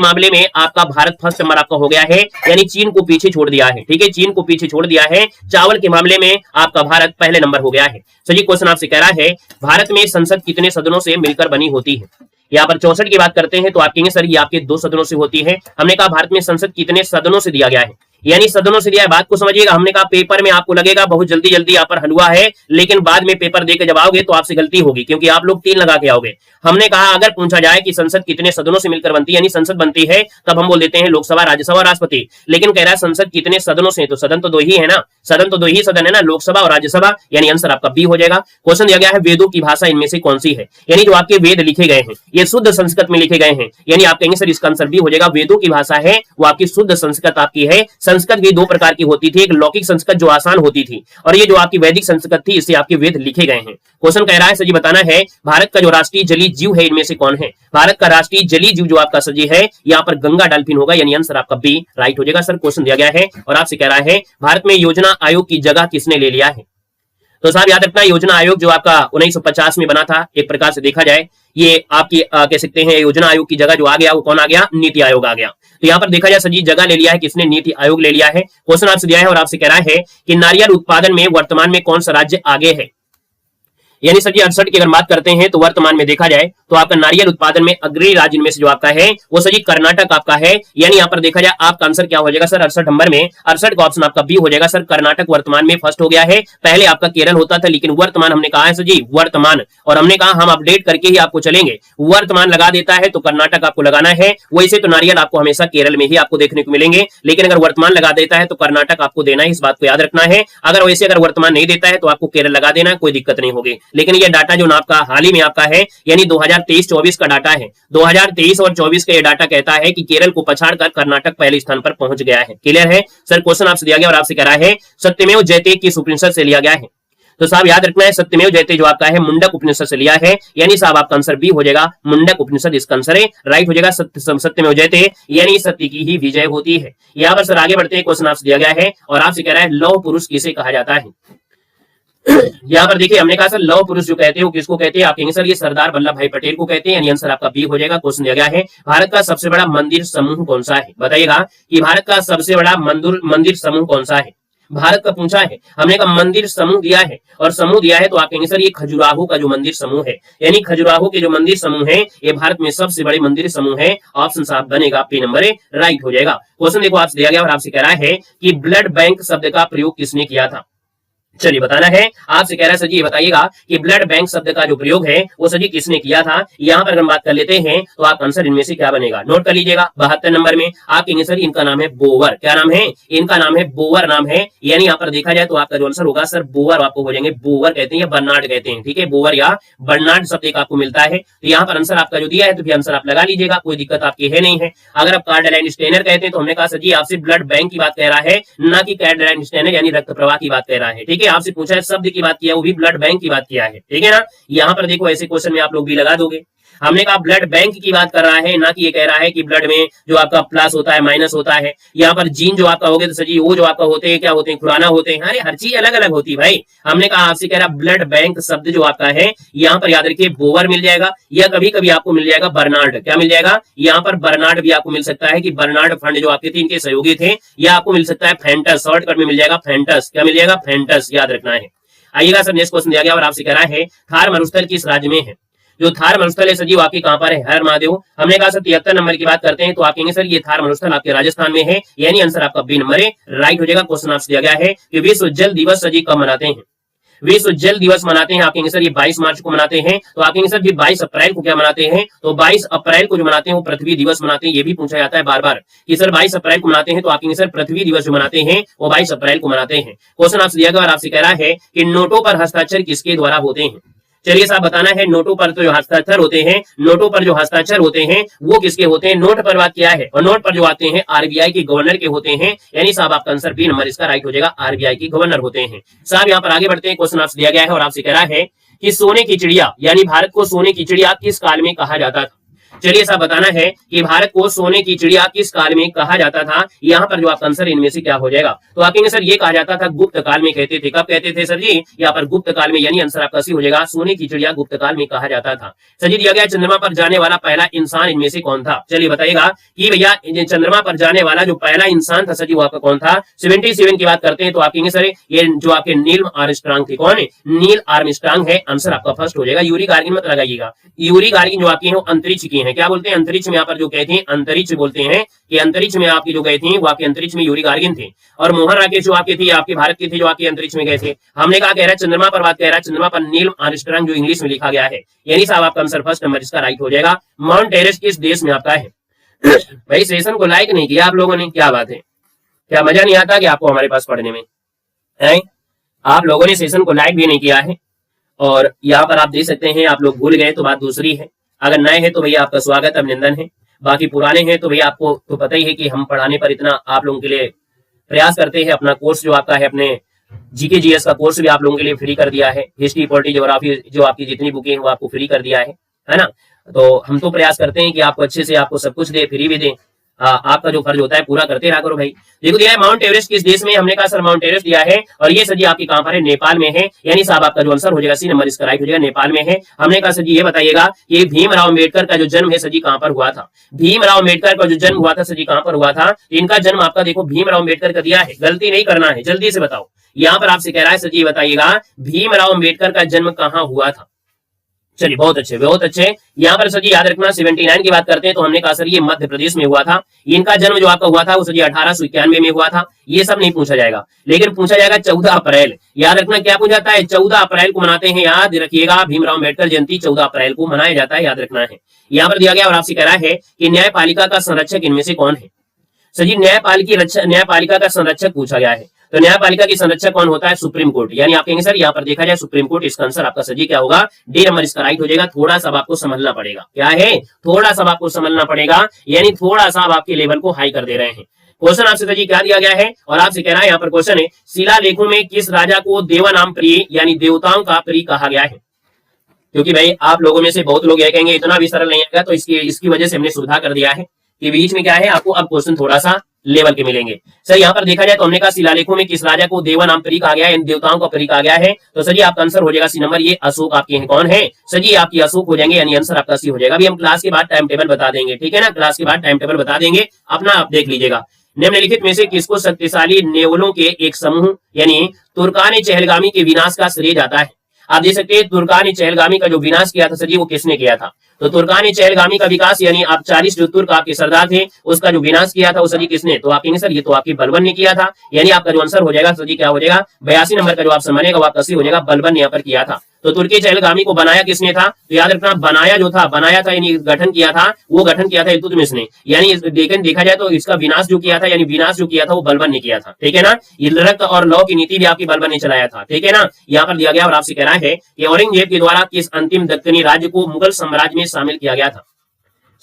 Speaker 2: मामले में आपका भारत फर्स्ट नंबर आपका हो गया है, यानी चीन को पीछे छोड़ दिया है। ठीक है, चीन को पीछे छोड़ दिया है। चावल के मामले में आपका भारत पहले नंबर हो गया है। सही क्वेश्चन आपसे कह रहा है भारत में संसद कितने सदनों से मिलकर बनी होती है? यहाँ पर 64 की बात करते हैं तो आप कहेंगे सर ये आपके 2 सदनों से होती है। हमने कहा भारत में संसद कितने सदनों से दिया गया है? यानी सदनों से दिया है। बात को समझिएगा, हमने कहा पेपर में आपको लगेगा बहुत जल्दी जल्दी यहाँ पर हलवा है, लेकिन बाद में पेपर देके जब आओगे तो आपसे गलती होगी, क्योंकि आप लोग 3 लगा के आओगे। हमने कहा अगर पूछा जाए कि संसद कितने सदनों से मिलकर बनती है, यानी संसद बनती है, तब हम बोल देते हैं लोकसभा, राज्यसभा और राष्ट्रपति। लेकिन कह रहा है संसद कितने सदनों से, तो सदन तो 2 ही है ना, सदन तो 2 ही सदन है ना, लोकसभा और राज्यसभा, यानी आंसर आपका बी हो जाएगा। क्वेश्चन दिया गया है वेदों की भाषा इनमें से कौन सी है, यानी जो आपके वेद लिखे गए हैं ये शुद्ध संस्कृत में लिखे गए हैं, यानी आप कहेंगे सर इसका आंसर बी हो जाएगा। वेदों की भाषा है वो आपकी शुद्ध संस्कृत आपकी है। संस्कृत भी 2 प्रकार की होती थी, एक लौकिक संस्कृत जो आसान होती थी, और ये जो आपकी वैदिक संस्कृत थी, इससे आपके वेद लिखे गए हैं। क्वेश्चन कह रहा है सर जी बताना है भारत का जो राष्ट्रीय जलीय जीव है इनमें से कौन है। भारत का राष्ट्रीय जलीय जीव जो आपका सजी है यहाँ पर गंगा डॉल्फिन होगा, यानी आंसर आपका बी राइट हो जाएगा। सर क्वेश्चन दिया गया है और आपसे कह रहा है भारत में योजना आयोग की जगह किसने ले लिया है। तो साहब याद रखना, योजना आयोग जो आपका 1950 में बना था, एक प्रकार से देखा जाए ये आपकी कह सकते हैं योजना आयोग की जगह जो आ गया वो कौन आ गया, नीति आयोग आ गया। तो यहाँ पर देखा जाए सजी जगह ले लिया है किसने, नीति आयोग ले लिया है। क्वेश्चन आपसे दिया है और आपसे कह रहा है कि नारियल उत्पादन में वर्तमान में कौन सा राज्य आगे है, यानी सर जी 68 की अगर बात करते हैं तो वर्तमान में देखा जाए तो आपका नारियल उत्पादन में अग्रणी राज्य में से जो आपका है वो सर जी कर्नाटक आपका है, यानी यहाँ पर देखा जाए आपका आंसर क्या हो जाएगा सर 68 नंबर में 68 का ऑप्शन आपका बी हो जाएगा। सर कर्नाटक वर्तमान में फर्स्ट हो गया है, पहले आपका केरल होता था, लेकिन वर्तमान हमने कहा है सर जी वर्तमान, और हमने कहा हम अपडेट करके ही आपको चलेंगे। वर्तमान लगा देता है तो कर्नाटक आपको लगाना है, वैसे तो नारियल आपको हमेशा केरल में ही आपको देखने को मिलेंगे, लेकिन अगर वर्तमान लगा देता है तो कर्नाटक आपको देना है, इस बात को याद रखना है। अगर वैसे अगर वर्तमान नहीं देता है तो आपको केरल लगा देना, कोई दिक्कत नहीं होगी। लेकिन ये डाटा जो आपका हाल ही में आपका है, यानी 2023-24 का डाटा है, 2023 और 24 का ये डाटा कहता है कि केरल को पछाड़कर कर्नाटक पहले स्थान पर पहुंच गया है। क्लियर है सर। क्वेश्चन आपसे दिया गया और आपसे कह रहा है सत्यमेव जयते किस उपनिषद से लिया गया है। तो साहब याद रखना है सत्यमेव जयते जो आपका है मुंडक उपनिषद से लिया है, यानी साहब आपका आंसर बी हो जाएगा, मुंडक उपनिषद इसका आंसर है राइट हो जाएगा। सत्यमेव जयते यानी सत्य की ही विजय होती है। यहाँ पर सर आगे बढ़ते हैं, क्वेश्चन आपसे दिया गया है और आपसे कह रहा है लौह पुरुष किसे कहा जाता है। यहाँ पर देखिए हमने कहा सर लौह पुरुष जो कहते हैं वो किसको कहते हैं, आप कहेंगे सर ये सरदार वल्लभ भाई पटेल को कहते हैं, यानी आंसर आपका बी हो जाएगा। क्वेश्चन दिया गया है भारत का सबसे बड़ा मंदिर समूह कौन सा है, बताइएगा कि भारत का सबसे बड़ा मंदिर समूह कौन सा है। भारत का पूछा है, हमने कहा मंदिर समूह दिया है और समूह दिया है तो आप कहेंगे सर ये खजुराहो का जो मंदिर समूह है, यानी खजुराहो के जो मंदिर समूह है ये भारत में सबसे बड़े मंदिर समूह है। ऑप्शन साफ बनेगा पी नंबर राइट हो जाएगा। क्वेश्चन देखो आपसे दिया गया और आपसे कह रहा है कि ब्लड बैंक शब्द का प्रयोग किसने किया था। चलिए बताना है, आपसे कह रहा है सर जी ये बताइएगा कि ब्लड बैंक शब्द का जो प्रयोग है वो सर जी किसने किया था। यहाँ पर हम बात कर लेते हैं तो आप आंसर इनमें से क्या बनेगा, नोट कर लीजिएगा। 72 नंबर में आप कहेंगे सर इनका नाम है बोवर, क्या नाम है, इनका नाम है बोवर नाम है, यानी यहाँ पर देखा जाए तो आपका जो आंसर होगा सर बोवर आपको हो जाएंगे, बोवर कहते हैं या बर्नार्ड कहते हैं, ठीक है, बोवर या बर्नार्ड शब्द एक आपको मिलता है। तो यहाँ पर आंसर आपका जो दिया है तो फिर आंसर आप लगा लीजिएगा, कोई दिक्कत आपकी है नहीं है। अगर आप कार्डेलाइन स्टेनर कहते हैं तो हमने कहा सर जी आपसे ब्लड बैंक की बात कह रहा है, ना कि कार्डेलाइन स्टेनर यानी रक्त प्रवाह की बात कह रहा है, ठीक है। आपसे पूछा है की बात किया वो भी ब्लड बैंक की बात किया है, ठीक है ना। यहाँ पर देखो ऐसे क्वेश्चन में आप लोग भी लगा दोगे। हमने कहा ब्लड बैंक की बात कर रहा है, ना कि ये कह रहा है कि ब्लड में जो आपका प्लस होता है माइनस होता है। यहाँ पर जीन जो आपका हो गया तो सर जी वो जो आपका होते हैं क्या होते हैं, खुराना होते हैं, अरे हर चीज अलग अलग होती है भाई। हमने कहा आपसे कह रहा ब्लड बैंक शब्द जो आपका है यहाँ पर याद रखिए बोवर मिल जाएगा, या कभी कभी आपको मिल जाएगा बर्नार्ड, क्या मिल जाएगा यहाँ पर बर्नार्ड भी आपको मिल सकता है कि बर्नार्ड फंड जो आपके थे इनके सहयोगी थे, या आपको मिल सकता है फेंटस, शॉर्टकट में मिल जाएगा फेंटस, क्या मिल जाएगा फेंटस, याद रखना है। आइएगा सर नेक्स्ट क्वेश्चन दिया गया और आपसे कह रहा है थार मरुस्थल किस राज्य में है। जो थार मरुस्थल है सर जी आपकी कहां पर है, हर महादेव। हमने कहा सर 73 नंबर की बात करते हैं तो आप कहेंगे सर ये थार मरुस्थल आपके राजस्थान में है, यानी आंसर आपका बी नंबर राइट हो जाएगा। क्वेश्चन आपसे दिया गया है कि विश्व जल दिवस सर जी कब मनाते हैं। विश्व जल दिवस मनाते हैं आप कहेंगे सर ये 22 मार्च को मनाते हैं, तो आप कहेंगे सर ये 22 अप्रैल को क्या मनाते हैं, तो 22 अप्रैल को जो मनाते हैं वो पृथ्वी दिवस मनाते हैं। ये भी पूछा जाता है बार बार कि सर 22 अप्रैल को मनाते हैं, तो आप कहेंगे सर पृथ्वी दिवस जो मनाते हैं वो 22 अप्रैल को मनाते हैं। क्वेश्चन आपसे दिया गया और आपसे कह रहा है कि नोटों पर हस्ताक्षर किसके द्वारा होते हैं। चलिए साहब बताना है नोटों पर तो जो हस्ताक्षर होते हैं, नोटों पर जो हस्ताक्षर होते हैं वो किसके होते हैं। नोट पर बात क्या है, और नोट पर जो आते हैं आरबीआई के गवर्नर के होते हैं, यानी साहब आपका आंसर बी नंबर इसका राइट हो जाएगा, आरबीआई के गवर्नर होते हैं। साहब यहाँ पर आगे बढ़ते हैं, क्वेश्चन आपसे दिया गया है और आपसे कह रहा है कि सोने की चिड़िया यानी भारत को सोने की चिड़िया किस काल में कहा जाता था। चलिए साहब बताना है कि भारत को सोने की चिड़िया किस काल में कहा जाता था। यहाँ पर जो आपका आंसर इनमें से क्या हो जाएगा, तो आप कहेंगे सर ये कहा जाता था गुप्त काल में कहते थे। कब कहते थे सर जी, यहाँ पर गुप्त काल में, यानी आंसर आपका सी हो जाएगा, सोने की चिड़िया गुप्त काल में कहा जाता था। सर जी दिया गया चंद्रमा पर जाने वाला पहला इंसान इनमें से कौन था। चलिए बताइएगा कि भैया चंद्रमा पर जाने वाला जो पहला इंसान था सर जी वो आपका कौन था। 77 की बात करते हैं तो आप कहेंगे सर ये जो आपके नील आर्मस्ट्रांग थे, कौन है, नील आर्मस्ट्रांग है, आंसर आपका फर्स्ट हो जाएगा। यूरी गार्गिन मत लगाइएगा, यूरी गार्गिन जो आपकी है वो अंतरिक्ष की हैं। क्या बोलते हैं? अंतरिक्ष में यहाँ पर जो गए थे, अंतरिक्ष बोलते हैं कि अंतरिक्ष में आपके जो गए थे वो आपके अंतरिक्ष में यूरी गार्गिन थे, और मोहन राकेश जो आपके थे आपके भारत के थे जो आपके अंतरिक्ष में गए थे। हमने कहा कह रहा है चंद्रमा पर बात कह रहा है, चंद्रमा पर नील आर्मस्ट्रांग जो इंग्लिश में लिखा गया है, यानी साहब आपका आंसर फर्स्ट नंबर इसका राइट हो जाएगा। माउंट एवरेस्ट किस देश में आपका है? भाई सेशन को लाइक नहीं किया आप लोगों ने, क्या बात है? क्या मजा नहीं आता कि आपको हमारे पास पढ़ने में है? आप लोगों ने सेशन को लाइक भी नहीं किया है, और यहाँ पर आप देख सकते हैं आप लोग भूल गए तो बात दूसरी है। अगर नए हैं तो भैया आपका स्वागत अभिनंदन है, बाकी पुराने हैं तो भैया आपको तो पता ही है कि हम पढ़ाने पर इतना आप लोगों के लिए प्रयास करते हैं। अपना कोर्स जो आपका है, अपने जीके जीएस का कोर्स भी आप लोगों के लिए फ्री कर दिया है। हिस्ट्री, पॉलिटी, ज्योग्राफी जो आपकी जितनी बुकें हैं वो आपको फ्री कर दिया है ना? तो हम तो प्रयास करते हैं कि आपको अच्छे से आपको सब कुछ दे, फ्री भी दें। आपका जो फर्ज होता है पूरा करते रहा करो भाई। देखो दिया है माउंट एवरेस्ट किस देश में? हमने कहा सर माउंट एवरेस्ट दिया है, और ये सर जी आपकी कहां पर है? नेपाल में है, यानी साहब आपका जो आंसर हो जाएगा सी नंबर इसका राइट हो जाएगा, नेपाल में है। हमने कहा सर जी ये बताइएगा कि भीमराव अम्बेडकर का जो जन्म है सर जी कहां पर हुआ था? भीमराव अम्बेडकर का जो जन्म हुआ था सर जी कहां पर हुआ था? इनका जन्म आपका देखो भीमराव अम्बेडकर का दिया है, गलती नहीं करना है, जल्दी से बताओ। यहाँ पर आपसे कह रहा है सर जी बताइएगा भीमराव अम्बेडकर का जन्म कहां हुआ था? चलिए बहुत अच्छे बहुत अच्छे। यहाँ पर सर जी याद रखना 79 की बात करते हैं तो हमने कहा सर ये मध्य प्रदेश में हुआ था। इनका जन्म जो आपका हुआ था वो सर जी 1891 में हुआ था। ये सब नहीं पूछा जाएगा, लेकिन पूछा जाएगा 14 अप्रैल। याद रखना क्या पूछा जाता है? 14 अप्रैल को मनाते हैं, याद रखिएगा भीमराव अम्बेडकर जयंती 14 अप्रैल को मनाया जाता है, याद रखना है। यहाँ पर दिया गया और आपसे कह रहा है कि न्यायपालिका का संरक्षक इनमें से कौन है? सर जी न्यायपालिका का संरक्षक पूछा गया है, तो न्यायपालिका की संरक्षक कौन होता है? Supreme court. यानी आप कहेंगे सर यहाँ पर देखा जाए सुप्रीम कोर्ट, इसका आंसर आपका सर जी क्या होगा? डी नंबर इसका राइट हो जाएगा। थोड़ा सा आपको समझना पड़ेगा, क्या है? थोड़ा सा आपको समझना पड़ेगा, यानी थोड़ा सा आपके लेवल को हाई कर दे रहे हैं। क्वेश्चन आपसे सर जी क्या दिया गया है, और आपसे कह रहा है यहाँ पर क्वेश्चन है शिलालेखों में किस राजा को देवानाम प्रिय यानी देवताओं का प्रिय कहा गया है? क्योंकि भाई आप लोगों में से बहुत लोग ये कहेंगे इतना भी सरल नहीं आएगा, तो इसकी वजह से हमने सुधार कर दिया है कि बीच में क्या है आपको अब क्वेश्चन थोड़ा सा लेवल के मिलेंगे। सर यहाँ पर देखा जाए तो हमने कहा शिलालेखों में किस राजा को देवा नाम प्रतीक आ गया है, इन देवताओं का प्रतीक आ गया है, तो सर जी आपका आंसर हो जाएगा सी नंबर। ये अशोक आपके हैं, कौन है सर जी? आपकी अशोक हो जाएंगे, यानी आंसर आपका सी हो जाएगा। अभी हम क्लास के बाद टाइम टेबल बता देंगे, ठीक है ना? क्लास के बाद टाइम टेबल बता देंगे, अपना आप देख लीजिएगा। निम्नलिखित में से किसको शक्तिशाली नेवलों के एक समूह यानी तुर्कान चहलगामी के विनाश का श्रेय जाता है? आप देख सकते हैं तुर्कान चहलगामी का जो विनाश किया था सर जी वो किसने किया था? तो तुर्कान चहलगामी का विकास यानी आप 40 जो तुर्क आपके सरदार थे उसका जो विनाश किया था वो सर जी किसने? तो आप कहेंगे सर ये तो आपके बलबन ने किया था, यानी आपका जो आंसर हो जाएगा सर जी क्या हो जाएगा? 82 नंबर का जो ऑप्शन बनेगा वो आपका सी हो जाएगा, बलबन ने यहाँ पर किया था। तो तुर्की चहलगामी को बनाया किसने था? तो याद रखना बनाया था यानी गठन किया था, वो गठन किया था इल्तुतमिश ने। यानी देखा जाए तो इसका विनाश जो किया था यानी विनाश जो किया था वो बलबन ने किया था, ठीक है ना? रक्त और लौ की नीति भी आपकी बलबन ने चलाया था, ठीक है ना? यहाँ पर दिया गया और आपसे कह रहा है कि औरंगजेब के द्वारा किस अंतिम दक्कनी राज्य को मुगल साम्राज्य में शामिल किया गया था?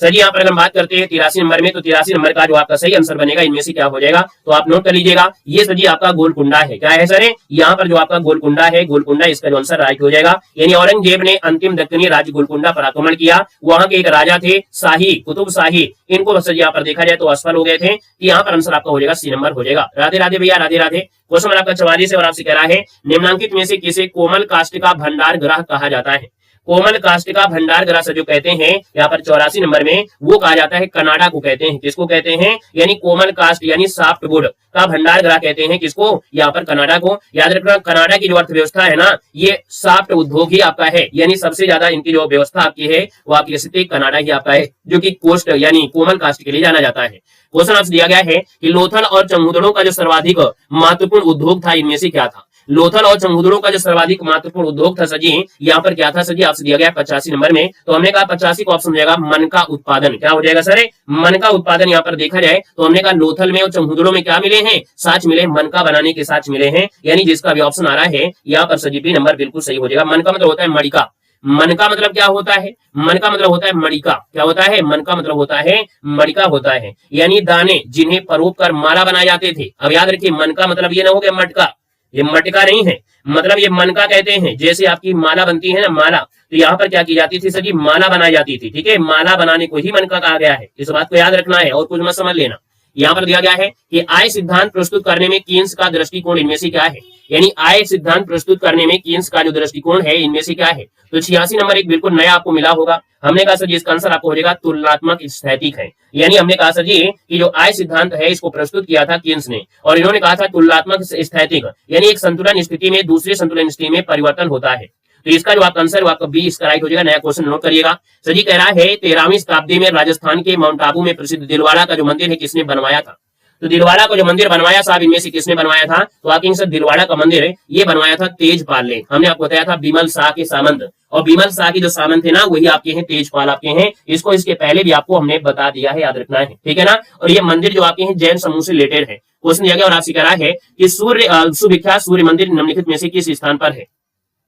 Speaker 2: सर जी यहाँ पर अगर बात करते हैं 83 नंबर में, तो 83 नंबर का जो आपका सही आंसर बनेगा इनमें से क्या हो जाएगा? तो आप नोट कर लीजिएगा, ये सर जी आपका गोलकुंडा है। क्या है सर? यहाँ पर जो आपका गोलकुंडा है, गोलकुंडा इसका जो आंसर राइट हो जाएगा। यानी औरंगजेब ने अंतिम दक्कनी राज्य गोलकुंडा पर आक्रमण किया। वहां के एक राजा थे शाही, कुतुब शाही, इनको सर जी यहाँ पर देखा जाए तो असफल हो गए थे। यहाँ पर आंसर आपका हो जाएगा सी नंबर हो जाएगा। राधे राधे भैया, राधे राधे। क्वेश्चन आपका 44 और आपसे कह रहा है निम्नांकित में से किसे कोमल काष्ठ का भंडार ग्रह कहा जाता है? कोमल काष्ठ का भंडार ग्रह जो कहते हैं यहाँ पर 84 नंबर में वो कहा जाता है कनाडा को कहते हैं। किसको कहते हैं? यानी कोमल काष्ठ यानी सॉफ्ट वुड का भंडार ग्रह कहते हैं। किसको? यहाँ पर कनाडा को। याद रखना कनाडा की जो अर्थव्यवस्था है ना ये सॉफ्ट उद्योग ही आपका है, यानी सबसे ज्यादा इनकी जो व्यवस्था आपकी है वो आपकी स्थिति कनाडा ही आपका है, जो की कोस्ट यानी कोमल काष्ठ के लिए जाना जाता है। क्वेश्चन आपसे दिया गया है कि लोथल और चंगुदड़ों का जो सर्वाधिक महत्वपूर्ण उद्योग था इनमें से क्या था? लोथल और चंगुदड़ों का जो सर्वाधिक महत्वपूर्ण उद्योग था सर जी यहाँ पर क्या था सर जी? आपसे दिया गया 85 नंबर में, तो हमने कहा 85 को ऑप्शन हो जाएगा मन का उत्पादन। क्या हो जाएगा सर? मन का उत्पादन। यहाँ पर देखा जाए तो हमने कहा लोथल में और चंगुदड़ों में क्या मिले हैं? साक्ष मिले, मन का बनाने के साक्ष मिले हैं, यानी जिसका भी ऑप्शन आ रहा है यहाँ पर सर जी बी नंबर बिल्कुल सही हो जाएगा। मन का मतलब होता है मणिका। मन का मतलब क्या होता है? मन का मतलब होता है मणिका। क्या होता है? मन का मतलब होता है मणिका होता है, यानी दाने जिन्हें परोप कर माला बनाए जाते थे। अब याद रखिए मन का मतलब ये ना हो गया मटका, ये मटका नहीं है, मतलब ये मन का कहते हैं। जैसे आपकी माला बनती है ना माला, तो यहाँ पर क्या की जाती थी सर जी? माला बनाई जाती थी, ठीक है? माला बनाने को ही मन का कहा गया है, इस बात को याद रखना है और कुछ मत समझ लेना। यहाँ पर दिया गया है कि आय सिद्धांत प्रस्तुत करने में कीन्स का दृष्टिकोण इनमें से क्या है? यानी आय सिद्धांत प्रस्तुत करने में कीन्स का जो दृष्टिकोण है इनमें से क्या है? तो 86 नंबर एक बिल्कुल नया आपको मिला होगा। हमने कहा सर जी इसका आंसर आपको हो जाएगा तुलनात्मक स्थैतिक है। यानी हमने कहा सर जी कि जो आय सिद्धांत है इसको प्रस्तुत किया था कीन्स ने, और इन्होंने कहा था तुलनात्मक स्थैतिक, यानी एक संतुलन स्थिति में दूसरे संतुलन स्थिति में परिवर्तन होता है। तो इसका जो आपका आंसर वो आपका बी इसका राइट हो जाएगा। नया क्वेश्चन नोट करिएगा। सर जी कह रहा है 13वीं शताब्दी में राजस्थान के माउंट आबू में प्रसिद्ध दिलवाड़ा का जो मंदिर है किसने बनवाया था? तो दिलवाड़ा का जो मंदिर बनवाया साहब इनमें से किसने बनवाया था? तो आपके आंसर दिलवाड़ा का मंदिर है ये बनवाया था तेजपाल ने। हमने आपको बताया था बिमल शाह के सामंत, और बिमल शाह के जो सामंत है ना वही आपके हैं तेजपाल आपके हैं। इसको इसके पहले भी आपको हमने बता दिया है, याद रखना है, ठीक है ना। और ये मंदिर जो आपके हैं जैन समूह से रिलेटेड है। क्वेश्चन दिया गया और आपसे कह रहा है कि सुविख्यात सूर्य मंदिर निम्नलिखित में से किस स्थान पर है?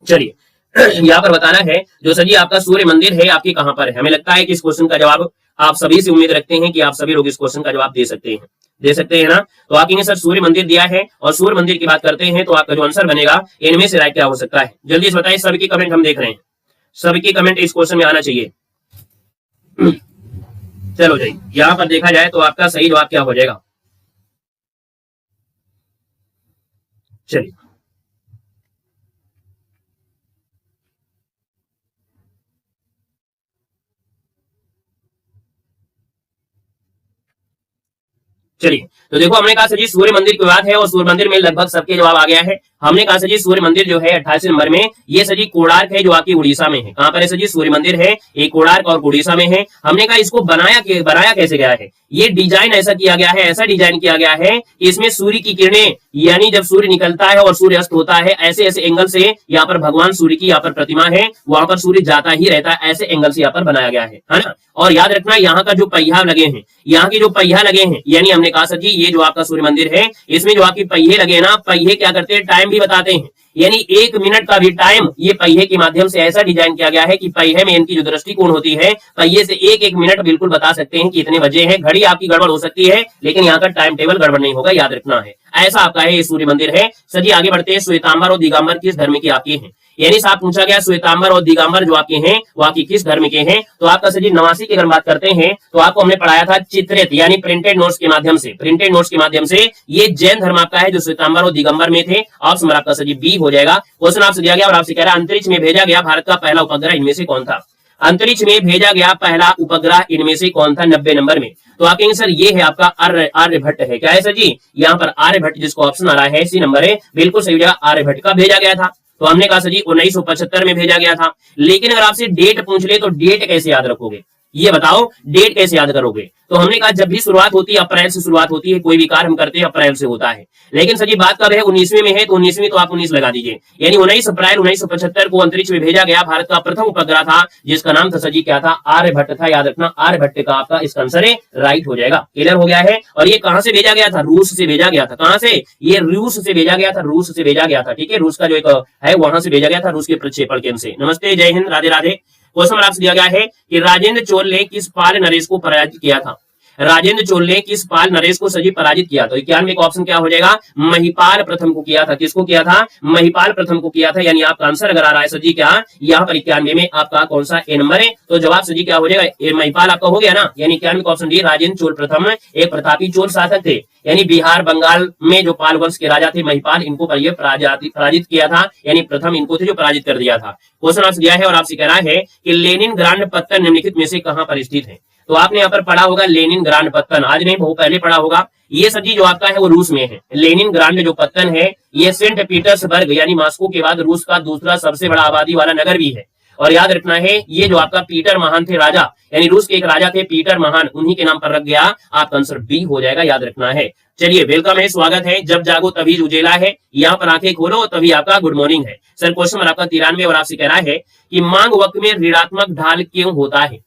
Speaker 2: चलिए यहाँ पर बताना है जो सर जी आपका सूर्य मंदिर है आपके कहां पर है। हमें लगता है कि इस क्वेश्चन का जवाब आप सभी से उम्मीद रखते हैं कि आप सभी लोग इस क्वेश्चन का जवाब दे सकते हैं ना। तो आप कहेंगे सर सूर्य मंदिर दिया है और सूर्य मंदिर की बात करते हैं तो आपका जो आंसर बनेगा इनमें से राइट क्या हो सकता है? जल्दी से बताइए, सबकी कमेंट हम देख रहे हैं, सबकी कमेंट इस क्वेश्चन में आना चाहिए। चलो जी यहाँ पर देखा जाए तो आपका सही जवाब क्या हो जाएगा? चलिए चलिए तो देखो हमने कहा सर जी सूर्य मंदिर की बात है और सूर्य मंदिर में लगभग सबके जवाब आ गया है। हमने कहा सर जी सूर्य मंदिर जो है 28 नंबर में ये सर जी कोणार्क है जो आपकी उड़ीसा में है। कहां पर है सर जी सूर्य मंदिर है? ये कोणार्क और उड़ीसा में है। हमने कहा इसको बनाया कैसे गया है? ये डिजाइन ऐसा किया गया है, ऐसा डिजाइन किया गया है कि इसमें सूर्य की किरणें यानी जब सूर्य निकलता है और सूर्य अस्त होता है ऐसे ऐसे एंगल से यहाँ पर भगवान सूर्य की यहाँ पर प्रतिमा है, वहां पर सूर्य जाता ही रहता है, ऐसे एंगल से यहाँ पर बनाया गया है ना। और याद रखना यहाँ का जो पहिया लगे हैं, यहाँ के जो पहिया लगे हैं, यानी हमने कहा सर जी ये जो आपका सूर्य मंदिर है इसमें जो आपकी पहिए लगे ना, पहिए क्या करते हैं टाइम भी बताते हैं, यानी 1 मिनट का भी टाइम ये पहिए के माध्यम से ऐसा डिजाइन किया गया है कि पहिए में इनकी जो दृष्टिकोण होती है पहिए से एक मिनट बिल्कुल बता सकते हैं कि इतने बजे हैं। घड़ी आपकी गड़बड़ हो सकती है लेकिन यहाँ का टाइम टेबल गड़बड़ नहीं होगा, याद रखना है। ऐसा आपका है ये सूर्य मंदिर है। सर जी आगे बढ़ते हैं। श्वेतांबर और दिगंबर किस धर्म की आपके हैं? यानी साहब पूछा गया श्वेतांबर और दिगंबर जो आपके हैं वो आपकी किस धर्म के हैं? तो आपका सर जी 89 की अगर बात करते हैं तो आपको हमने पढ़ाया था चित्रित यानी प्रिंटेड नोट्स के माध्यम से ये जैन धर्म आपका है जो श्वेतांबर और दिगंबर में थे। ऑप्शन आपका सर जी बी हो जाएगा। क्वेश्चन आपसे दिया गया और आपसे कह रहा है अंतरिक्ष में भेजा गया भारत का पहला उपग्रह इनमें से कौन था? अंतरिक्ष में भेजा गया पहला उपग्रह इनमें से कौन था? 90 नंबर में। तो आप कहेंगे सर ये है आपका आर्यभट्ट है। क्या है सर जी? यहाँ पर आर्यभट्ट जिसको ऑप्शन आ रहा है इसी नंबर है, बिल्कुल सही जगह आर्यभट्ट का भेजा गया था। तो हमने कहा सर जी 1975 में भेजा गया था। लेकिन अगर आपसे डेट पूछ ले तो डेट कैसे याद रखोगे? ये बताओ डेट कैसे याद करोगे? तो हमने कहा जब भी शुरुआत होती है अप्रैल से शुरुआत होती है, कोई भी कार्य हम करते हैं अप्रैल से होता है। लेकिन सर जी बात कब है? 19वीं में है तो 19वीं तो आप 19 लगा दीजिए, यानी 19 अप्रैल 1975 को अंतरिक्ष में भेजा गया भारत का प्रथम उपग्रह था जिसका नाम था सर जी क्या था? आर्यभट्ट था। याद रखना आर्यभट्ट का आपका इसका आंसर है राइट हो जाएगा। क्लियर हो गया है। और ये कहां से भेजा गया था? रूस से भेजा गया था। कहां से? ये रूस से भेजा गया था, रूस से भेजा गया था। ठीक है, रूस का जो एक है वहां से भेजा गया था, रूस के प्रक्षेपण केंद्र से। नमस्ते, जय हिंद, राधे राधे। क्वेश्चन आपसे दिया गया है कि राजेंद्र चोल ने किस पाल नरेश को पराजित किया था? राजेंद्र चोल ने किस पाल नरेश को सजी पराजित किया? तो 91 का ऑप्शन क्या हो जाएगा? महिपाल प्रथम को किया था। किसको किया था? महिपाल प्रथम को किया था। यानी आपका आंसर अगर आ रहा है सजी क्या यहाँ पर 91 में आपका कौन सा ए नंबर है? तो जवाब सजी क्या हो जाएगा? महिपाल आपका हो गया ना। यानी 91 का ऑप्शन डी राजेंद्र चोल प्रथम एक प्रतापी चोल शासक थे, यानी बिहार बंगाल में जो पाल वंश के राजा थे महिपाल, इनको पराजित किया था, यानी प्रथम इनको थे जो पराजित कर दिया था। क्वेश्चन आपसे दिया है और आपसे कह रहा है कि लेनिन ग्रांड पत्तन निम्नलिखित में से कहां पर स्थित है? तो आपने यहाँ पर पढ़ा होगा लेनिन ग्रांड पत्तन, आज नहीं बहुत पहले पढ़ा होगा। ये सब्जी जो आपका है वो रूस में है। लेनिन ग्रांड जो पत्तन है ये सेंट पीटर्सबर्ग यानी मॉस्को के बाद रूस का दूसरा सबसे बड़ा आबादी वाला नगर भी है। और याद रखना है ये जो आपका पीटर महान थे राजा, यानी रूस के एक राजा थे पीटर महान, उन्हीं के नाम पर रख गया। आपका आंसर बी हो जाएगा, याद रखना है। चलिए वेलकम है, स्वागत है। जब जागो तभी उजेला है, यहाँ पर आंखें खोलो तभी आपका गुड मॉर्निंग है। सर क्वेश्चन नंबर आपका 93 और आपसे कह रहा है कि मांग वक्र में ऋणात्मक ढाल क्यों होता है?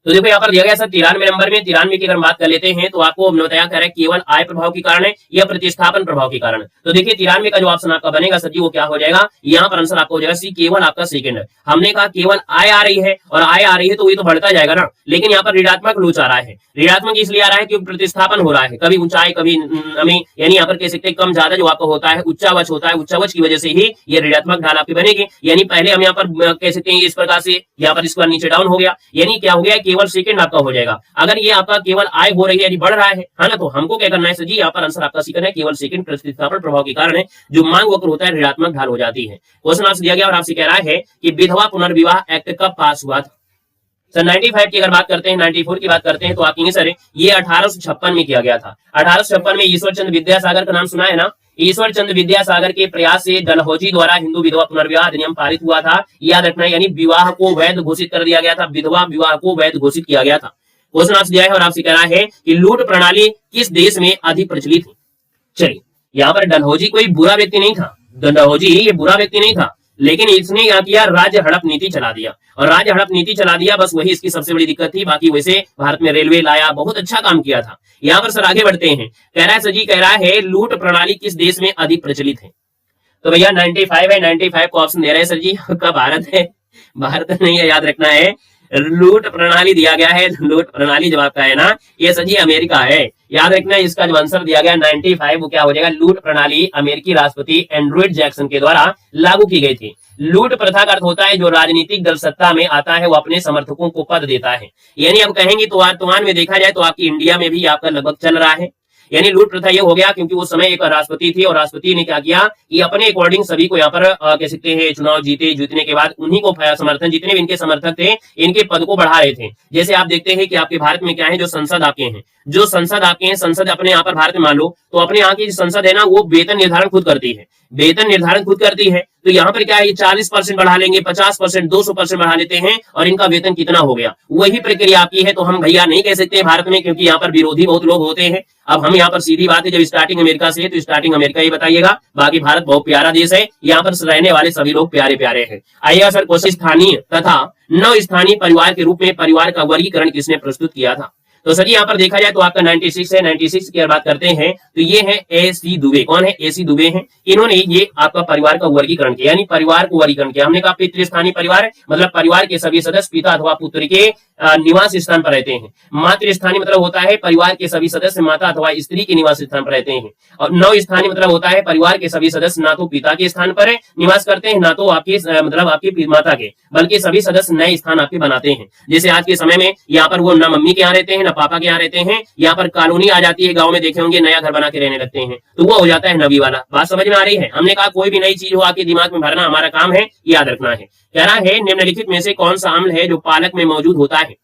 Speaker 2: तो देखो यहाँ पर दिया गया सर 93 नंबर में। 93 की अगर बात कर लेते हैं तो आपको हमने बताया कह रहा है केवल आय प्रभाव के कारण है या प्रतिस्थापन प्रभाव के कारण। तो देखिए 93 का जो ऑप्शन आपका बनेगा सर जी वो क्या हो जाएगा? यहाँ पर आंसर आपको हो जाएगा सी, केवल आपका सेकंड। हमने कहा केवल आय आ रही है और आय आ रही है तो ये तो बढ़ता जाएगा ना, लेकिन यहाँ पर ऋणात्मक लोच आ रहा है। ऋणात्मक इसलिए आ रहा है क्योंकि प्रतिस्थापन हो रहा है, कभी ऊंचाई कभी नमी, यानी यहाँ पर कह सकते हैं कम ज्यादा जो आपका होता है उच्चावच होता है, उच्चावच की वजह से ही ये ऋणात्मक ढाल आपकी बनेगी। यानी पहले हम यहाँ पर कह सकते हैं इस प्रकार से यहाँ पर इसका नीचे डाउन हो गया, यानी क्या हो गया? केवल सेकंड आपका हो जाएगा। अगर ये आपका केवल आय हो रही है यानी बढ़ रहा है ना, तो हमको क्या करना है सर जी? यहाँ पर आंसर आपका सेकंड है, केवल सेकंड प्रतिस्थापन प्रभाव के कारण है जो मांग वक्र होता है ऋणात्मक ढाल हो जाती है। क्वेश्चन आपसे दिया गया और आपसे कह रहा है कि विधवा पुनर्विवाह एक्ट कब पास हुआ था? सर 95 की अगर बात करते हैं, 94 की बात करते हैं तो आप कहेंगे सर ये 1856 में किया गया था। 1856 में ईश्वर चंद्र विद्यासागर का नाम सुना है ना? ईश्वर चंद्र विद्यासागर के प्रयास से डलहौजी द्वारा हिंदू विधवा पुनर्विवाह अधिनियम पारित हुआ था। याद रखना है, यानी विवाह को वैध घोषित कर दिया गया था, विधवा विवाह को वैध घोषित किया गया था। क्वेश्चन आपसे दिया है और आपसे कह रहा है कि लूट प्रणाली किस देश में अधिक प्रचलित है। चलिए, यहाँ पर डलहौजी कोई बुरा व्यक्ति नहीं था, डलहौजी ये बुरा व्यक्ति नहीं था, लेकिन इसने क्या किया, राज्य हड़प नीति चला दिया, और राज्य हड़प नीति चला दिया, बस वही इसकी सबसे बड़ी दिक्कत थी। बाकी वैसे भारत में रेलवे लाया, बहुत अच्छा काम किया था। यहाँ पर सर आगे बढ़ते हैं, कह रहा है सर जी, कह रहा है लूट प्रणाली किस देश में अधिक प्रचलित है। तो भैया 95 है, 95 को ऑप्शन दे रहे हैं सर जी। का भारत है, भारत नहीं है, याद रखना है। लूट प्रणाली दिया गया है, लूट प्रणाली जब आपका है ना, ये सर जी अमेरिका है। याद रखना है, इसका जो आंसर दिया गया 95 वो क्या हो जाएगा, लूट प्रणाली अमेरिकी राष्ट्रपति एंड्रयू जैक्सन के द्वारा लागू की गई थी। लूट प्रथा का अर्थ होता है जो राजनीतिक दल सत्ता में आता है वो अपने समर्थकों को पद देता है। यानी अब कहेंगे तो वर्तमान में देखा जाए तो आपकी इंडिया में भी आपका लगभग चल रहा है। यानी लूट प्रथा ये हो गया क्योंकि उस समय एक राष्ट्रपति थी और राष्ट्रपति ने क्या किया कि अपने अकॉर्डिंग सभी को यहाँ पर कह सकते हैं चुनाव जीतने के बाद उन्हीं को समर्थन, जितने भी इनके समर्थक थे इनके पद को बढ़ा रहे थे। जैसे आप देखते हैं कि आपके भारत में क्या है, जो संसद आपके हैं, जो संसद आपके हैं, संसद अपने यहाँ पर भारत में मान लो तो अपने यहाँ की संसद है ना, वो वेतन निर्धारण खुद करती है, वेतन निर्धारण खुद करती है। तो यहाँ पर क्या है, 40% बढ़ा लेंगे, 50%, 200% बढ़ा लेते हैं और इनका वेतन कितना हो गया, वही प्रक्रिया आपकी है। तो हम भैया नहीं कह सकते भारत में, क्योंकि यहाँ पर विरोधी बहुत लोग होते हैं। अब हम यहाँ पर सीधी बात है, जब स्टार्टिंग अमेरिका से है तो स्टार्टिंग अमेरिका ही बताइएगा, बाकी भारत बहुत प्यारा देश है, यहाँ पर रहने वाले सभी लोग प्यारे प्यारे हैं। आइएगा सर, क्वेश्चन स्थानीय तथा नव स्थानीय परिवार के रूप में परिवार का वर्गीकरण किसने प्रस्तुत किया था। तो सर यहाँ पर देखा जाए तो आपका 96 है। 96 की बात करते हैं तो ये है AC दुबे। कौन है, AC दुबे हैं। इन्होंने ये आपका परिवार का वर्गीकरण किया, यानी परिवार को वर्गीकरण किया। हमने कहा पितृस्थानीय परिवार मतलब परिवार के सभी सदस्य पिता अथवा पुत्र के निवास स्थान पर रहते हैं। मातृस्थानीय मतलब होता है परिवार के सभी सदस्य माता अथवा स्त्री के निवास स्थान पर रहते हैं। और नव स्थानीय मतलब होता है परिवार के सभी सदस्य ना तो पिता के स्थान पर निवास करते हैं, ना तो आपके मतलब आपके माता के, बल्कि सभी सदस्य नए स्थान आपके बनाते हैं। जैसे आज के समय में यहाँ पर वो ना मम्मी के यहाँ रहते हैं, ना पापा के यहाँ रहते हैं, यहाँ पर कॉलोनी आ जाती है, गाँव में देखे होंगे नया घर बना के रहने लगते हैं, तो वो हो जाता है नवी वाला। बात समझ में आ रही है। हमने कहा कोई भी नई चीज हो आपके दिमाग में भरना हमारा काम है, याद रखना है। कह रहा है निम्नलिखित में से कौन सा अम्ल है जो पालक में मौजूद होता है।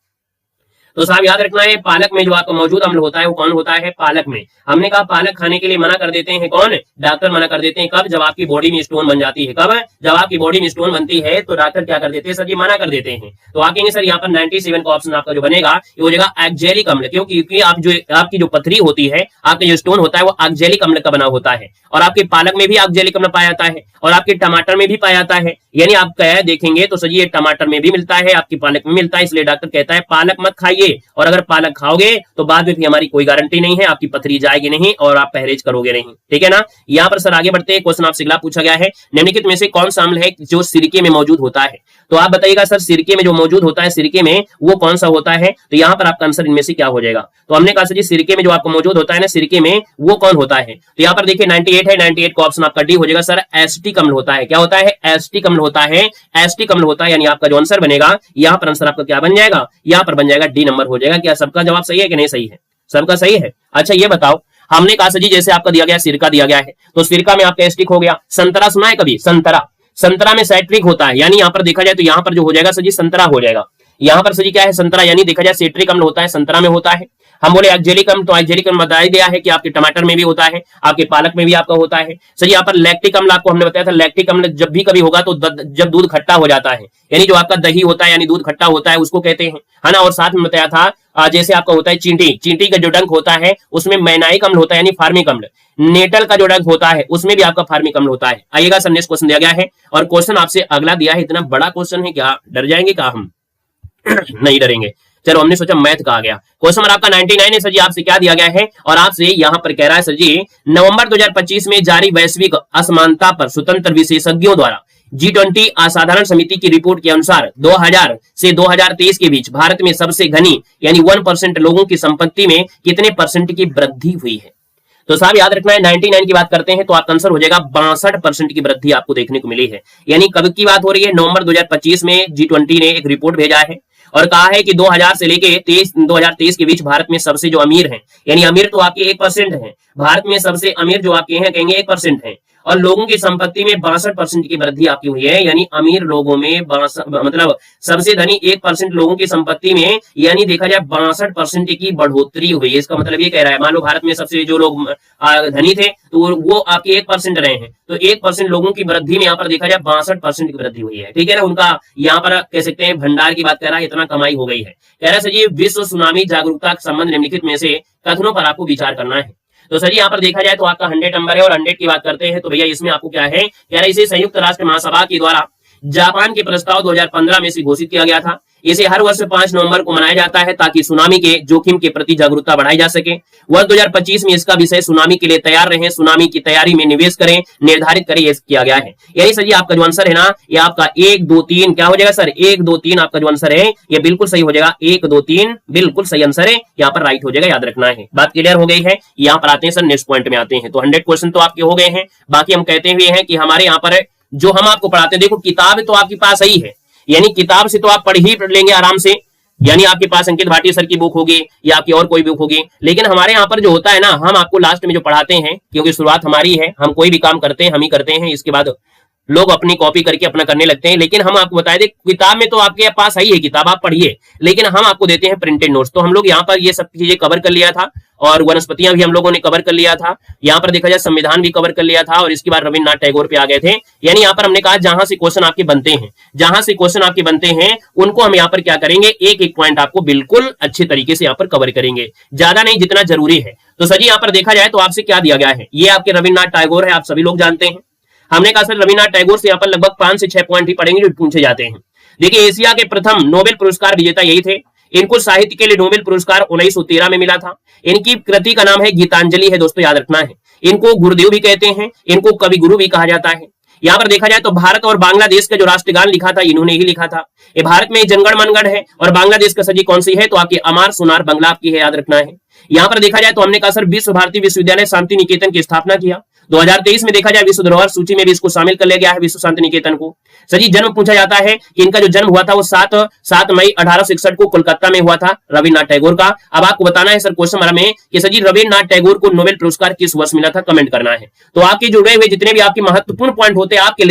Speaker 2: तो साहब याद रखना है, पालक में जो आपका मौजूद अम्ल होता है वो कौन होता है, पालक में। हमने कहा पालक खाने के लिए मना कर देते हैं कौन, डॉक्टर मना कर देते हैं। कब, जब आपकी बॉडी में स्टोन बन जाती है। कब, जब आपकी बॉडी में स्टोन बनती है तो डॉक्टर क्या कर देते हैं सर जी, मना कर देते हैं। तो आप कहेंगे सर यहाँ पर 97 का ऑप्शन आपका जो बनेगा ये हो जाएगा एक्जेलिक अम्ल, क्योंकि आप जो आपकी जो पथरी होती है, आपका जो स्टोन होता है वो एक्जेलिक अम्ल का बना होता है। और आपके पालक में भी एक्जेलिक अम्ल पाया जाता है और आपके टमाटर में भी पाया जाता है। यानी आप क्या देखेंगे तो सर ये टमाटर में भी मिलता है, आपकी पालक में मिलता है, इसलिए डॉक्टर कहता है पालक मत खाइए। और अगर पालक खाओगे तो बाद में भी हमारी कोई गारंटी नहीं है, आपकी पथरी जाएगी नहीं और आप परहेज करोगे नहीं। ठीक है ना। यहाँ पर सर आगे बढ़ते हैं, क्वेश्चन आपसे अगला पूछा गया है, निम्नलिखित में से कौन सा अम्ल है जो सिरके में मौजूद होता है। तो आप बताइएगा सर सिरके में जो मौजूद होता है, सिरके में वो कौन सा होता है। तो यहाँ पर आपका आंसर इनमें से क्या हो जाएगा। तो हमने कहा सर जी सिरके में जो आपको मौजूद होता है ना, सिरके में वो कौन होता है। तो यहाँ पर देखिए 98 है, 98 का ऑप्शन आपका डी हो जाएगा सर, एसिटिक अम्ल होता है। क्या होता है, एसिटिक अम्ल होता है, एसिटिक अम्ल होता है। यानी आपका जो आंसर बनेगा यहाँ पर आंसर आपका क्या बन जाएगा, यहाँ पर बन जाएगा डी नंबर हो जाएगा। क्या सबका जवाब सही है कि नहीं सही है, सबका सही है। अच्छा ये बताओ, हमने कहा सर जी जैसे आपका दिया गया सिरका दिया गया है तो सिरका में आपका एसिटिक हो गया। संतरा सुना है कभी, संतरा, संतरा में साइट्रिक होता है। यानी यहाँ पर देखा जाए तो यहाँ पर जो हो जाएगा सर जी संतरा हो जाएगा। यहाँ पर सर जी क्या है, संतरा, यानी देखा जाए सिट्रिक अम्ल होता है, संतरा में होता है। हम बोले एक्जेलिक अम्ल, तो एक्जेलिक अम्ल बताया दिया है कि आपके टमाटर में भी होता है, आपके पालक में भी आपका होता है। सर यहाँ पर लैक्टिक अम्ल आपको हमने बताया था, लैक्टिक अम्ल जब भी कभी होगा तो जब दूध खट्टा हो जाता है, यानी जो आपका दही होता है यानी दूध खट्टा होता है उसको कहते हैं, है ना। और साथ में बताया था जैसे आपका होता है चींटी, चींटी का जो डंक होता है उसमें मैनाइक अम्ल होता है यानी फार्मिक अम्ल। नेटल का जो डंक होता है उसमें भी आपका फार्मिक अम्ल होता है। आइएगा सर नेक्स्ट क्वेश्चन दिया गया है और क्वेश्चन आपसे अगला दिया है, इतना बड़ा क्वेश्चन है, क्या डर जाएंगे क्या हम नहीं डरेंगे। चलो हमने सोचा मैथ का आ गया। क्वेश्चन नंबर आपका 99 है सर जी, आपसे क्या दिया गया है और आपसे यहाँ पर कह रहा है सर जी, नवंबर 2025 में जारी वैश्विक असमानता पर स्वतंत्र विशेषज्ञों द्वारा G20 असाधारण समिति की रिपोर्ट के अनुसार 2000 से 2023 के बीच भारत में सबसे घनी यानी 1% लोगों की संपत्ति में कितने परसेंट की वृद्धि हुई है। तो साहब याद रखना है 99 की बात करते हैं तो आपका आंसर हो जाएगा 62% की वृद्धि आपको देखने को मिली है। यानी कब की बात हो रही है, नवंबर 2025 में G20 ने एक रिपोर्ट भेजा है और कहा है कि 2000 से लेके 2023 के बीच भारत में सबसे जो अमीर हैं, यानी अमीर तो आपके 1% हैं, भारत में सबसे अमीर जो आपके हैं कहेंगे 1% हैं, और लोगों की संपत्ति में 62% की वृद्धि आपकी हुई है। यानी अमीर लोगों में मतलब सबसे धनी 1% लोगों की संपत्ति में यानी देखा जाए 62% की बढ़ोतरी हुई है। इसका मतलब ये कह रहा है, मान लो भारत में सबसे जो लोग धनी थे तो वो आपके 1% रहे हैं, तो 1% लोगों की वृद्धि में यहाँ पर देखा जाए 62% की वृद्धि हुई है। ठीक है ना, उनका यहाँ पर कह सकते हैं भंडार की बात कर रहा है, इतना कमाई हो गई है। कह रहा है सर जी विश्व सुनामी जागरूकता संबंध निम्नलिखित में से कथनों पर आपको विचार करना है। तो सर जी यहाँ पर देखा जाए तो आपका 100 नंबर है और 100 की बात करते हैं तो भैया इसमें आपको क्या है, कह रहा है इसे संयुक्त राष्ट्र महासभा के द्वारा जापान के प्रस्ताव 2015 में से घोषित किया गया था। इसे हर वर्ष 5 नवंबर को मनाया जाता है ताकि सुनामी के जोखिम के प्रति जागरूकता बढ़ाई जा सके। वर्ष 2025 में इसका विषय सुनामी के लिए तैयार रहें, सुनामी की तैयारी में निवेश करें, निर्धारित करें, यह किया गया है। यही सर जी आपका जो आंसर है ना, ये आपका 1 2 3 क्या हो जाएगा सर, 1 2 3 आपका जो आंसर है ये बिल्कुल सही हो जाएगा। 1 2 3 बिल्कुल सही आंसर है, यहाँ पर राइट हो जाएगा, याद रखना है। बात क्लियर हो गई है। यहाँ पर आते हैं सर नेक्स्ट पॉइंट में आते हैं। तो 100 क्वेश्चन तो आपके हो गए हैं। बाकी हम कहते हुए हैं कि हमारे यहाँ पर जो हम आपको पढ़ाते हैं, देखो किताब तो आपके पास ही है, यानी किताब से तो आप पढ़ ही लेंगे आराम से, यानी आपके पास अंकित भाटिया सर की बुक होगी या आपकी और कोई बुक होगी। लेकिन हमारे यहाँ पर जो होता है ना, हम आपको लास्ट में जो पढ़ाते हैं, क्योंकि शुरुआत हमारी है, हम कोई भी काम करते हैं हम ही करते हैं, इसके बाद लोग अपनी कॉपी करके अपना करने लगते हैं। लेकिन हम आपको बताए दे किताब में तो आपके पास आई है, किताब आप पढ़िए, लेकिन हम आपको देते हैं प्रिंटेड नोट्स। तो हम लोग यहाँ पर ये सब चीजें कवर कर लिया था और वनस्पतियां भी हम लोगों ने कवर कर लिया था। यहाँ पर देखा जाए संविधान भी कवर कर लिया था और इसके बाद रविन्द्रनाथ टैगोर पे आ गए थे। यानी यहाँ पर हमने कहा जहां से क्वेश्चन आपके बनते हैं, जहां से क्वेश्चन आपके बनते हैं उनको हम यहाँ पर क्या करेंगे, एक एक पॉइंट आपको बिल्कुल अच्छे तरीके से यहाँ पर कवर करेंगे, ज्यादा नहीं जितना जरूरी है। तो सर जी यहाँ पर देखा जाए तो आपसे क्या दिया गया है, ये आपके रविन्द्रनाथ टैगोर है, आप सभी लोग जानते हैं। हमने कहा सर रविन्द्रनाथ टैगोर से यहाँ पर लगभग 5 से 6 पॉइंट ही पढ़ेंगे जो पूछे जाते हैं। देखिए एशिया के प्रथम नोबेल पुरस्कार विजेता यही थे। इनको साहित्य के लिए नोबेल पुरस्कार 1913 में मिला था। इनकी कृति का नाम है गीतांजलि है, दोस्तों याद रखना है। इनको गुरुदेव भी कहते हैं, इनको कवि गुरु भी कहा जाता है। यहाँ पर देखा जाए तो भारत और बांग्लादेश का जो राष्ट्रगान लिखा था इन्होंने ही लिखा था। ये भारत में जनगण मनगढ़ है और बांग्लादेश का सजी कौन सी है, तो आपकी अमार सोनार बंगला आपकी है, याद रखना है। यहाँ पर देखा जाए तो हमने कहा सर विश्व भारती विश्वविद्यालय शांति निकेतन की स्थापना किया। 2023 में देखा जाए विश्व धरोहर सूची में भी इसको शामिल कर लिया गया है, विश्व शांति निकेतन को। सर जी जन्म पूछा जाता है कि इनका जो जन्म हुआ था वो 7 मई 1861 को कोलकाता में हुआ था, रविन्द्रनाथ टैगोर का। अब आपको बताना है सर क्वेश्चन नंबर में कि सर जी रविन्द्रनाथ टैगोर को नोबेल पुरस्कार किस वर्ष मिला था, कमेंट करना है। तो आपके जुड़े हुए जितने भी आपके महत्वपूर्ण पॉइंट होते हैं आपके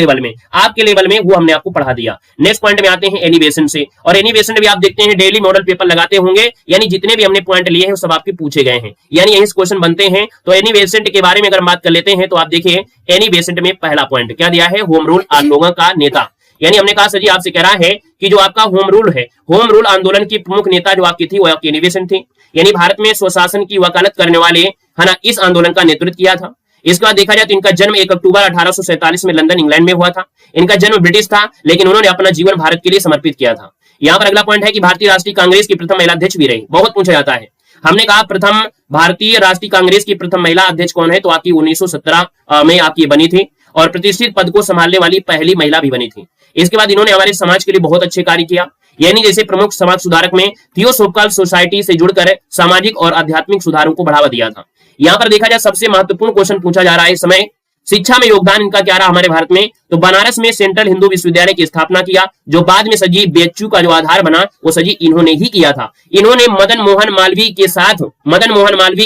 Speaker 2: लेवल में वो हमने आपको पढ़ा दिया। नेक्स्ट पॉइंट में आते हैं एनिमेशन से, और एनिमेशन में भी आप देखते हैं डेली मॉडल पेपर लगाते होंगे, यानी जितने भी हमने पॉइंट लिए हैं वो सब आपके पूछे गए हैं, यानी यही क्वेश्चन बनते हैं। तो एनिमेशन के बारे में अगर बात कर लेते हैं तो आप देखिए एनी बेसेंट में पहला पॉइंट क्या दिया है, होम रूल आंदोलन का नेता। यानी हमने कहा सर जी आपसे कह रहा है कि जो आपका होम रूल है, होम रूल आंदोलन की प्रमुख नेता जो आपकी थी वो आपकी एनी बेसेंट थी। यानी भारत में स्वशासन की वकालत करने वाले है ना, इस आंदोलन का नेतृत्व किया था। इसके बाद देखा जाए तो इनका जन्म 1 अक्टूबर 1847 में लंदन इंग्लैंड में हुआ था। इनका जन्म ब्रिटिश था लेकिन उन्होंने अपना जीवन भारत के लिए समर्पित किया था। यहाँ पर अगला पॉइंट है कि भारतीय राष्ट्रीय कांग्रेस की प्रथम महिला अध्यक्ष भी रही, बहुत पूछा जाता है। हमने कहा प्रथम भारतीय राष्ट्रीय कांग्रेस की प्रथम महिला अध्यक्ष कौन है, तो आपकी 1917 में आपकी बनी थी और प्रतिष्ठित पद को संभालने वाली पहली महिला भी बनी थी। इसके बाद इन्होंने हमारे समाज के लिए बहुत अच्छे कार्य किया, यानी जैसे प्रमुख समाज सुधारक में थियोसोफिकल सोसाइटी से जुड़कर सामाजिक और आध्यात्मिक सुधारों को बढ़ावा दिया था। यहाँ पर देखा जाए सबसे महत्वपूर्ण क्वेश्चन पूछा जा रहा है इस समय, शिक्षा में योगदान इनका क्या रहा हमारे भारत में, तो बनारस में सेंट्रल हिंदू विश्वविद्यालय की स्थापना किया, जो बाद में सजी बीएचयू का जो आधार बना वो सजी इन्होंने ही किया था। इन्होंने मदन मोहन मालवीय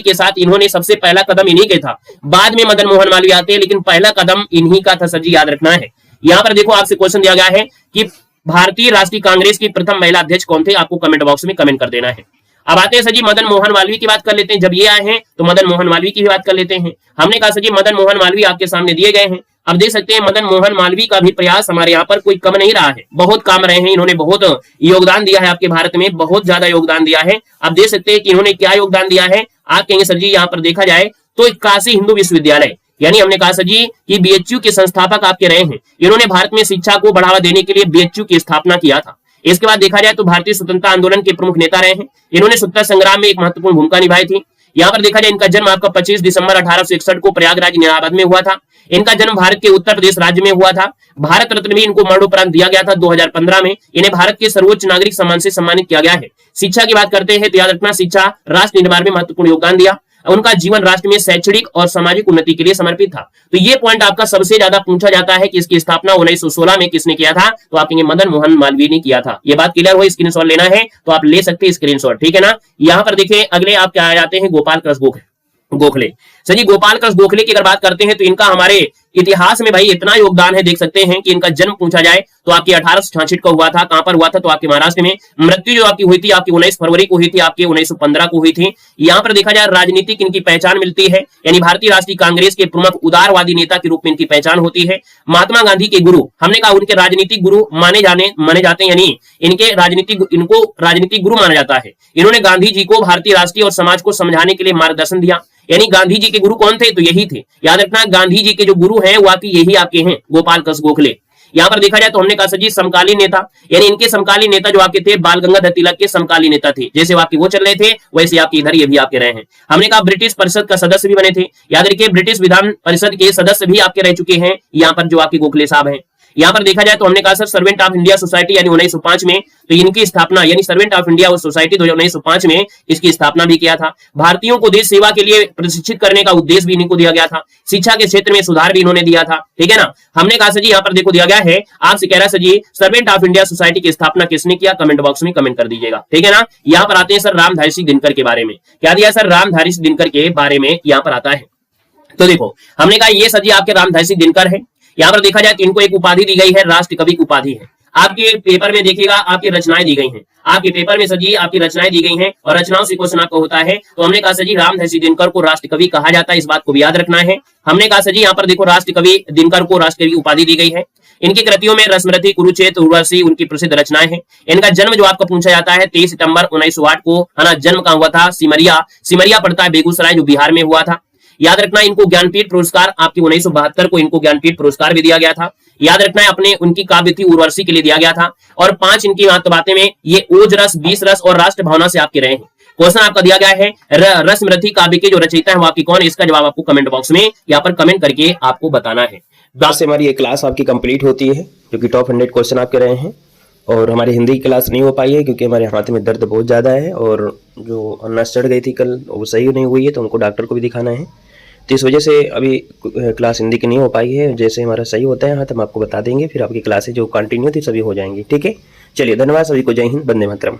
Speaker 2: के साथ इन्होंने सबसे पहला कदम इन्हीं के था, बाद में मदन मोहन मालवीय आते हैं लेकिन पहला कदम इन्हीं का था सजी, याद रखना है। यहाँ पर देखो आपसे क्वेश्चन दिया गया है कि भारतीय राष्ट्रीय कांग्रेस की प्रथम महिला अध्यक्ष कौन थे, आपको कमेंट बॉक्स में कमेंट कर देना है। अब आते हैं सर जी मदन मोहन मालवीय की बात कर लेते हैं, जब ये आए हैं तो मदन मोहन मालवीय की भी बात कर लेते हैं। हमने कहा सर जी मदन मोहन मालवीय आपके सामने दिए गए हैं। अब देख सकते हैं मदन मोहन मालवीय का भी प्रयास हमारे यहाँ पर कोई कम नहीं रहा है, बहुत काम रहे हैं। इन्होंने बहुत योगदान दिया है आपके भारत में, बहुत ज्यादा योगदान दिया है। अब देख सकते हैं कि इन्होंने क्या योगदान दिया है। आप कहेंगे सर जी यहाँ पर देखा जाए तो काशी हिंदू विश्वविद्यालय, यानी हमने कहा सर जी कि बीएचयू के संस्थापक आपके रहे हैं। इन्होंने भारत में शिक्षा को बढ़ावा देने के लिए बीएचयू की स्थापना किया था। इसके बाद देखा जाए तो भारतीय स्वतंत्रता आंदोलन के प्रमुख नेता रहे हैं। इन्होंने स्वतंत्रता संग्राम में एक महत्वपूर्ण भूमिका निभाई थी। यहाँ पर देखा जाए इनका जन्म आपका 25 दिसंबर 1861 को प्रयागराज इलाहाबाद में हुआ था। इनका जन्म भारत के उत्तर प्रदेश राज्य में हुआ था। भारत रत्न भी इनको मरणोपरांत दिया गया था 2015 में। इन्हें भारत के सर्वोच्च नागरिक सम्मान से सम्मानित किया गया है। शिक्षा की बात करते हैं तो याद रखना शिक्षा राष्ट्र निर्माण में महत्वपूर्ण योगदान दिया। उनका जीवन राष्ट्र में शैक्षणिक और सामाजिक उन्नति के लिए समर्पित था। तो ये पॉइंट आपका सबसे ज्यादा पूछा जाता है कि इसकी स्थापना 1916 में किसने किया था, तो आप कहेंगे मदन मोहन मालवीय ने किया था। ये बात क्लियर हो, स्क्रीनशॉट लेना है तो आप ले सकते हैं स्क्रीनशॉट, ठीक है ना। यहाँ पर देखिए अगले आप क्या आ जाते हैं, गोपाल कृष्ण गोखले। सर जी गोपाल कृष्ण गोखले की अगर बात करते हैं तो इनका हमारे इतिहास में भाई इतना योगदान है, देख सकते हैं कि इनका जन्म पूछा जाए तो आपकी 1866 का हुआ था। कहां पर हुआ था? तो आपके महाराष्ट्र में। मृत्यु जो आपकी हुई थी आपकी 19 फरवरी को हुई थी, आपके 1915 को हुई थी। यहां पर देखा जाए राजनीतिक इनकी पहचान मिलती है, यानी भारतीय राष्ट्रीय कांग्रेस के प्रमुख उदारवादी नेता के रूप में इनकी पहचान होती है। महात्मा गांधी के गुरु, हमने कहा उनके राजनीतिक गुरु माने जाते हैं, यानी इनको राजनीतिक गुरु माना जाता है। इन्होंने गांधी जी को भारतीय राष्ट्रीय और समाज को समझाने के लिए मार्गदर्शन दिया। यानी गांधी जी के गुरु कौन थे? तो यही थे। याद रखना, गांधी जी के जो गुरु हैं वो आपकी यही आपके हैं, गोपाल कृष्ण गोखले। यहाँ पर देखा जाए तो हमने कहा सर जी समकालीन नेता, यानी इनके समकालीन नेता जो आपके थे बाल गंगाधर तिलक के समकालीन नेता थे। जैसे आपके वो चल रहे थे वैसे आपके इधर ये भी आपके रहे हैं। हमने कहा ब्रिटिश परिषद का सदस्य भी बने थे। याद रखिए ब्रिटिश विधान परिषद के सदस्य भी आपके रह चुके हैं यहाँ पर जो आपके गोखले साहब हैं। यहाँ पर देखा जाए तो हमने कहा sir servant of India society यानी 1905 में, तो इनकी स्थापना यानी सर्वेंट ऑफ इंडिया सोसाइटी 1905 में इसकी स्थापना भी किया था। भारतीयों को देश सेवा के लिए प्रशिक्षित करने का उद्देश्य भी इनको दिया गया था। शिक्षा के क्षेत्र में सुधार भी इन्होंने दिया था। ठीक है ना। हमने कहा सर जी यहाँ पर देखो दिया गया है, आपसे कह रहा है sir ji Servant of India Society की स्थापना किसने किया? कमेंट बॉक्स में कमेंट कर दीजिएगा। ठीक है ना। यहाँ पर आते हैं सर रामधारी सिंह दिनकर के बारे में। क्या दिया सर? रामधारी सिंह दिनकर के बारे में यहाँ पर आता है। तो देखो हमने कहा ये सर जी आपके रामधारी सिंह दिनकर है। यहाँ पर देखा जाए तो इनको एक उपाधि दी गई है, राष्ट्र कवि की उपाधि है। आपके पेपर में देखिएगा आपकी रचनाएं दी गई हैं, आपके पेपर में सर जी आपकी रचनाएं दी गई हैं और रचनाओं से क्वेश्चन आपका होता है। तो हमने कहा सर जी रामधारी सिंह दिनकर को राष्ट्र कवि कहा जाता है, इस बात को भी याद रखना है। हमने कहा सर जी यहाँ पर देखो राष्ट्र कवि दिनकर को राष्ट्र कवि उपाधि दी गई है। इनकी कृतियों में रसमरथी, कुरुक्षेत्र, उर्वशी उनकी प्रसिद्ध रचनाएं हैं। इनका जन्म जो आपका पूछा जाता है 23 सितंबर 1908 को, है ना। जन्म कहाँ हुआ था? सिमरिया पड़ता है बेगूसराय जो बिहार में हुआ था। याद रखना इनको ज्ञानपीठ पुरस्कार आपकी 1972 को इनको ज्ञानपीठ पुरस्कार भी दिया गया था। याद रखना है अपने उनकी काव्य थी उर्वशी के लिए दिया गया था। और 5 इनकी बातें में ये ओज रस, 20 रस और राष्ट्र भावना से आपके रहे हैं। क्वेश्चन आपका दिया गया है रसमरथी काव्य के जो रचयिता है वो आपकी कौन? इसका जवाब आपको कमेंट बॉक्स में यहाँ पर कमेंट करके आपको बताना है।
Speaker 1: बस से हमारी ये क्लास आपकी कंप्लीट होती है, क्योंकि टॉप 100 क्वेश्चन आपके रहे हैं। और हमारी हिंदी की क्लास नहीं हो पाई है क्योंकि हमारे हाथ में दर्द बहुत ज़्यादा है और जो नस चढ़ गई थी कल वो सही नहीं हुई है, तो हमको डॉक्टर को भी दिखाना है। तो इस वजह से अभी क्लास हिंदी की नहीं हो पाई है। जैसे हमारा सही होता है तो हम आपको बता देंगे, फिर आपकी क्लासेज जो कंटिन्यू थी सभी हो जाएंगी। ठीक है, चलिए धन्यवाद सभी को। जय हिंद, वंदे मातरम।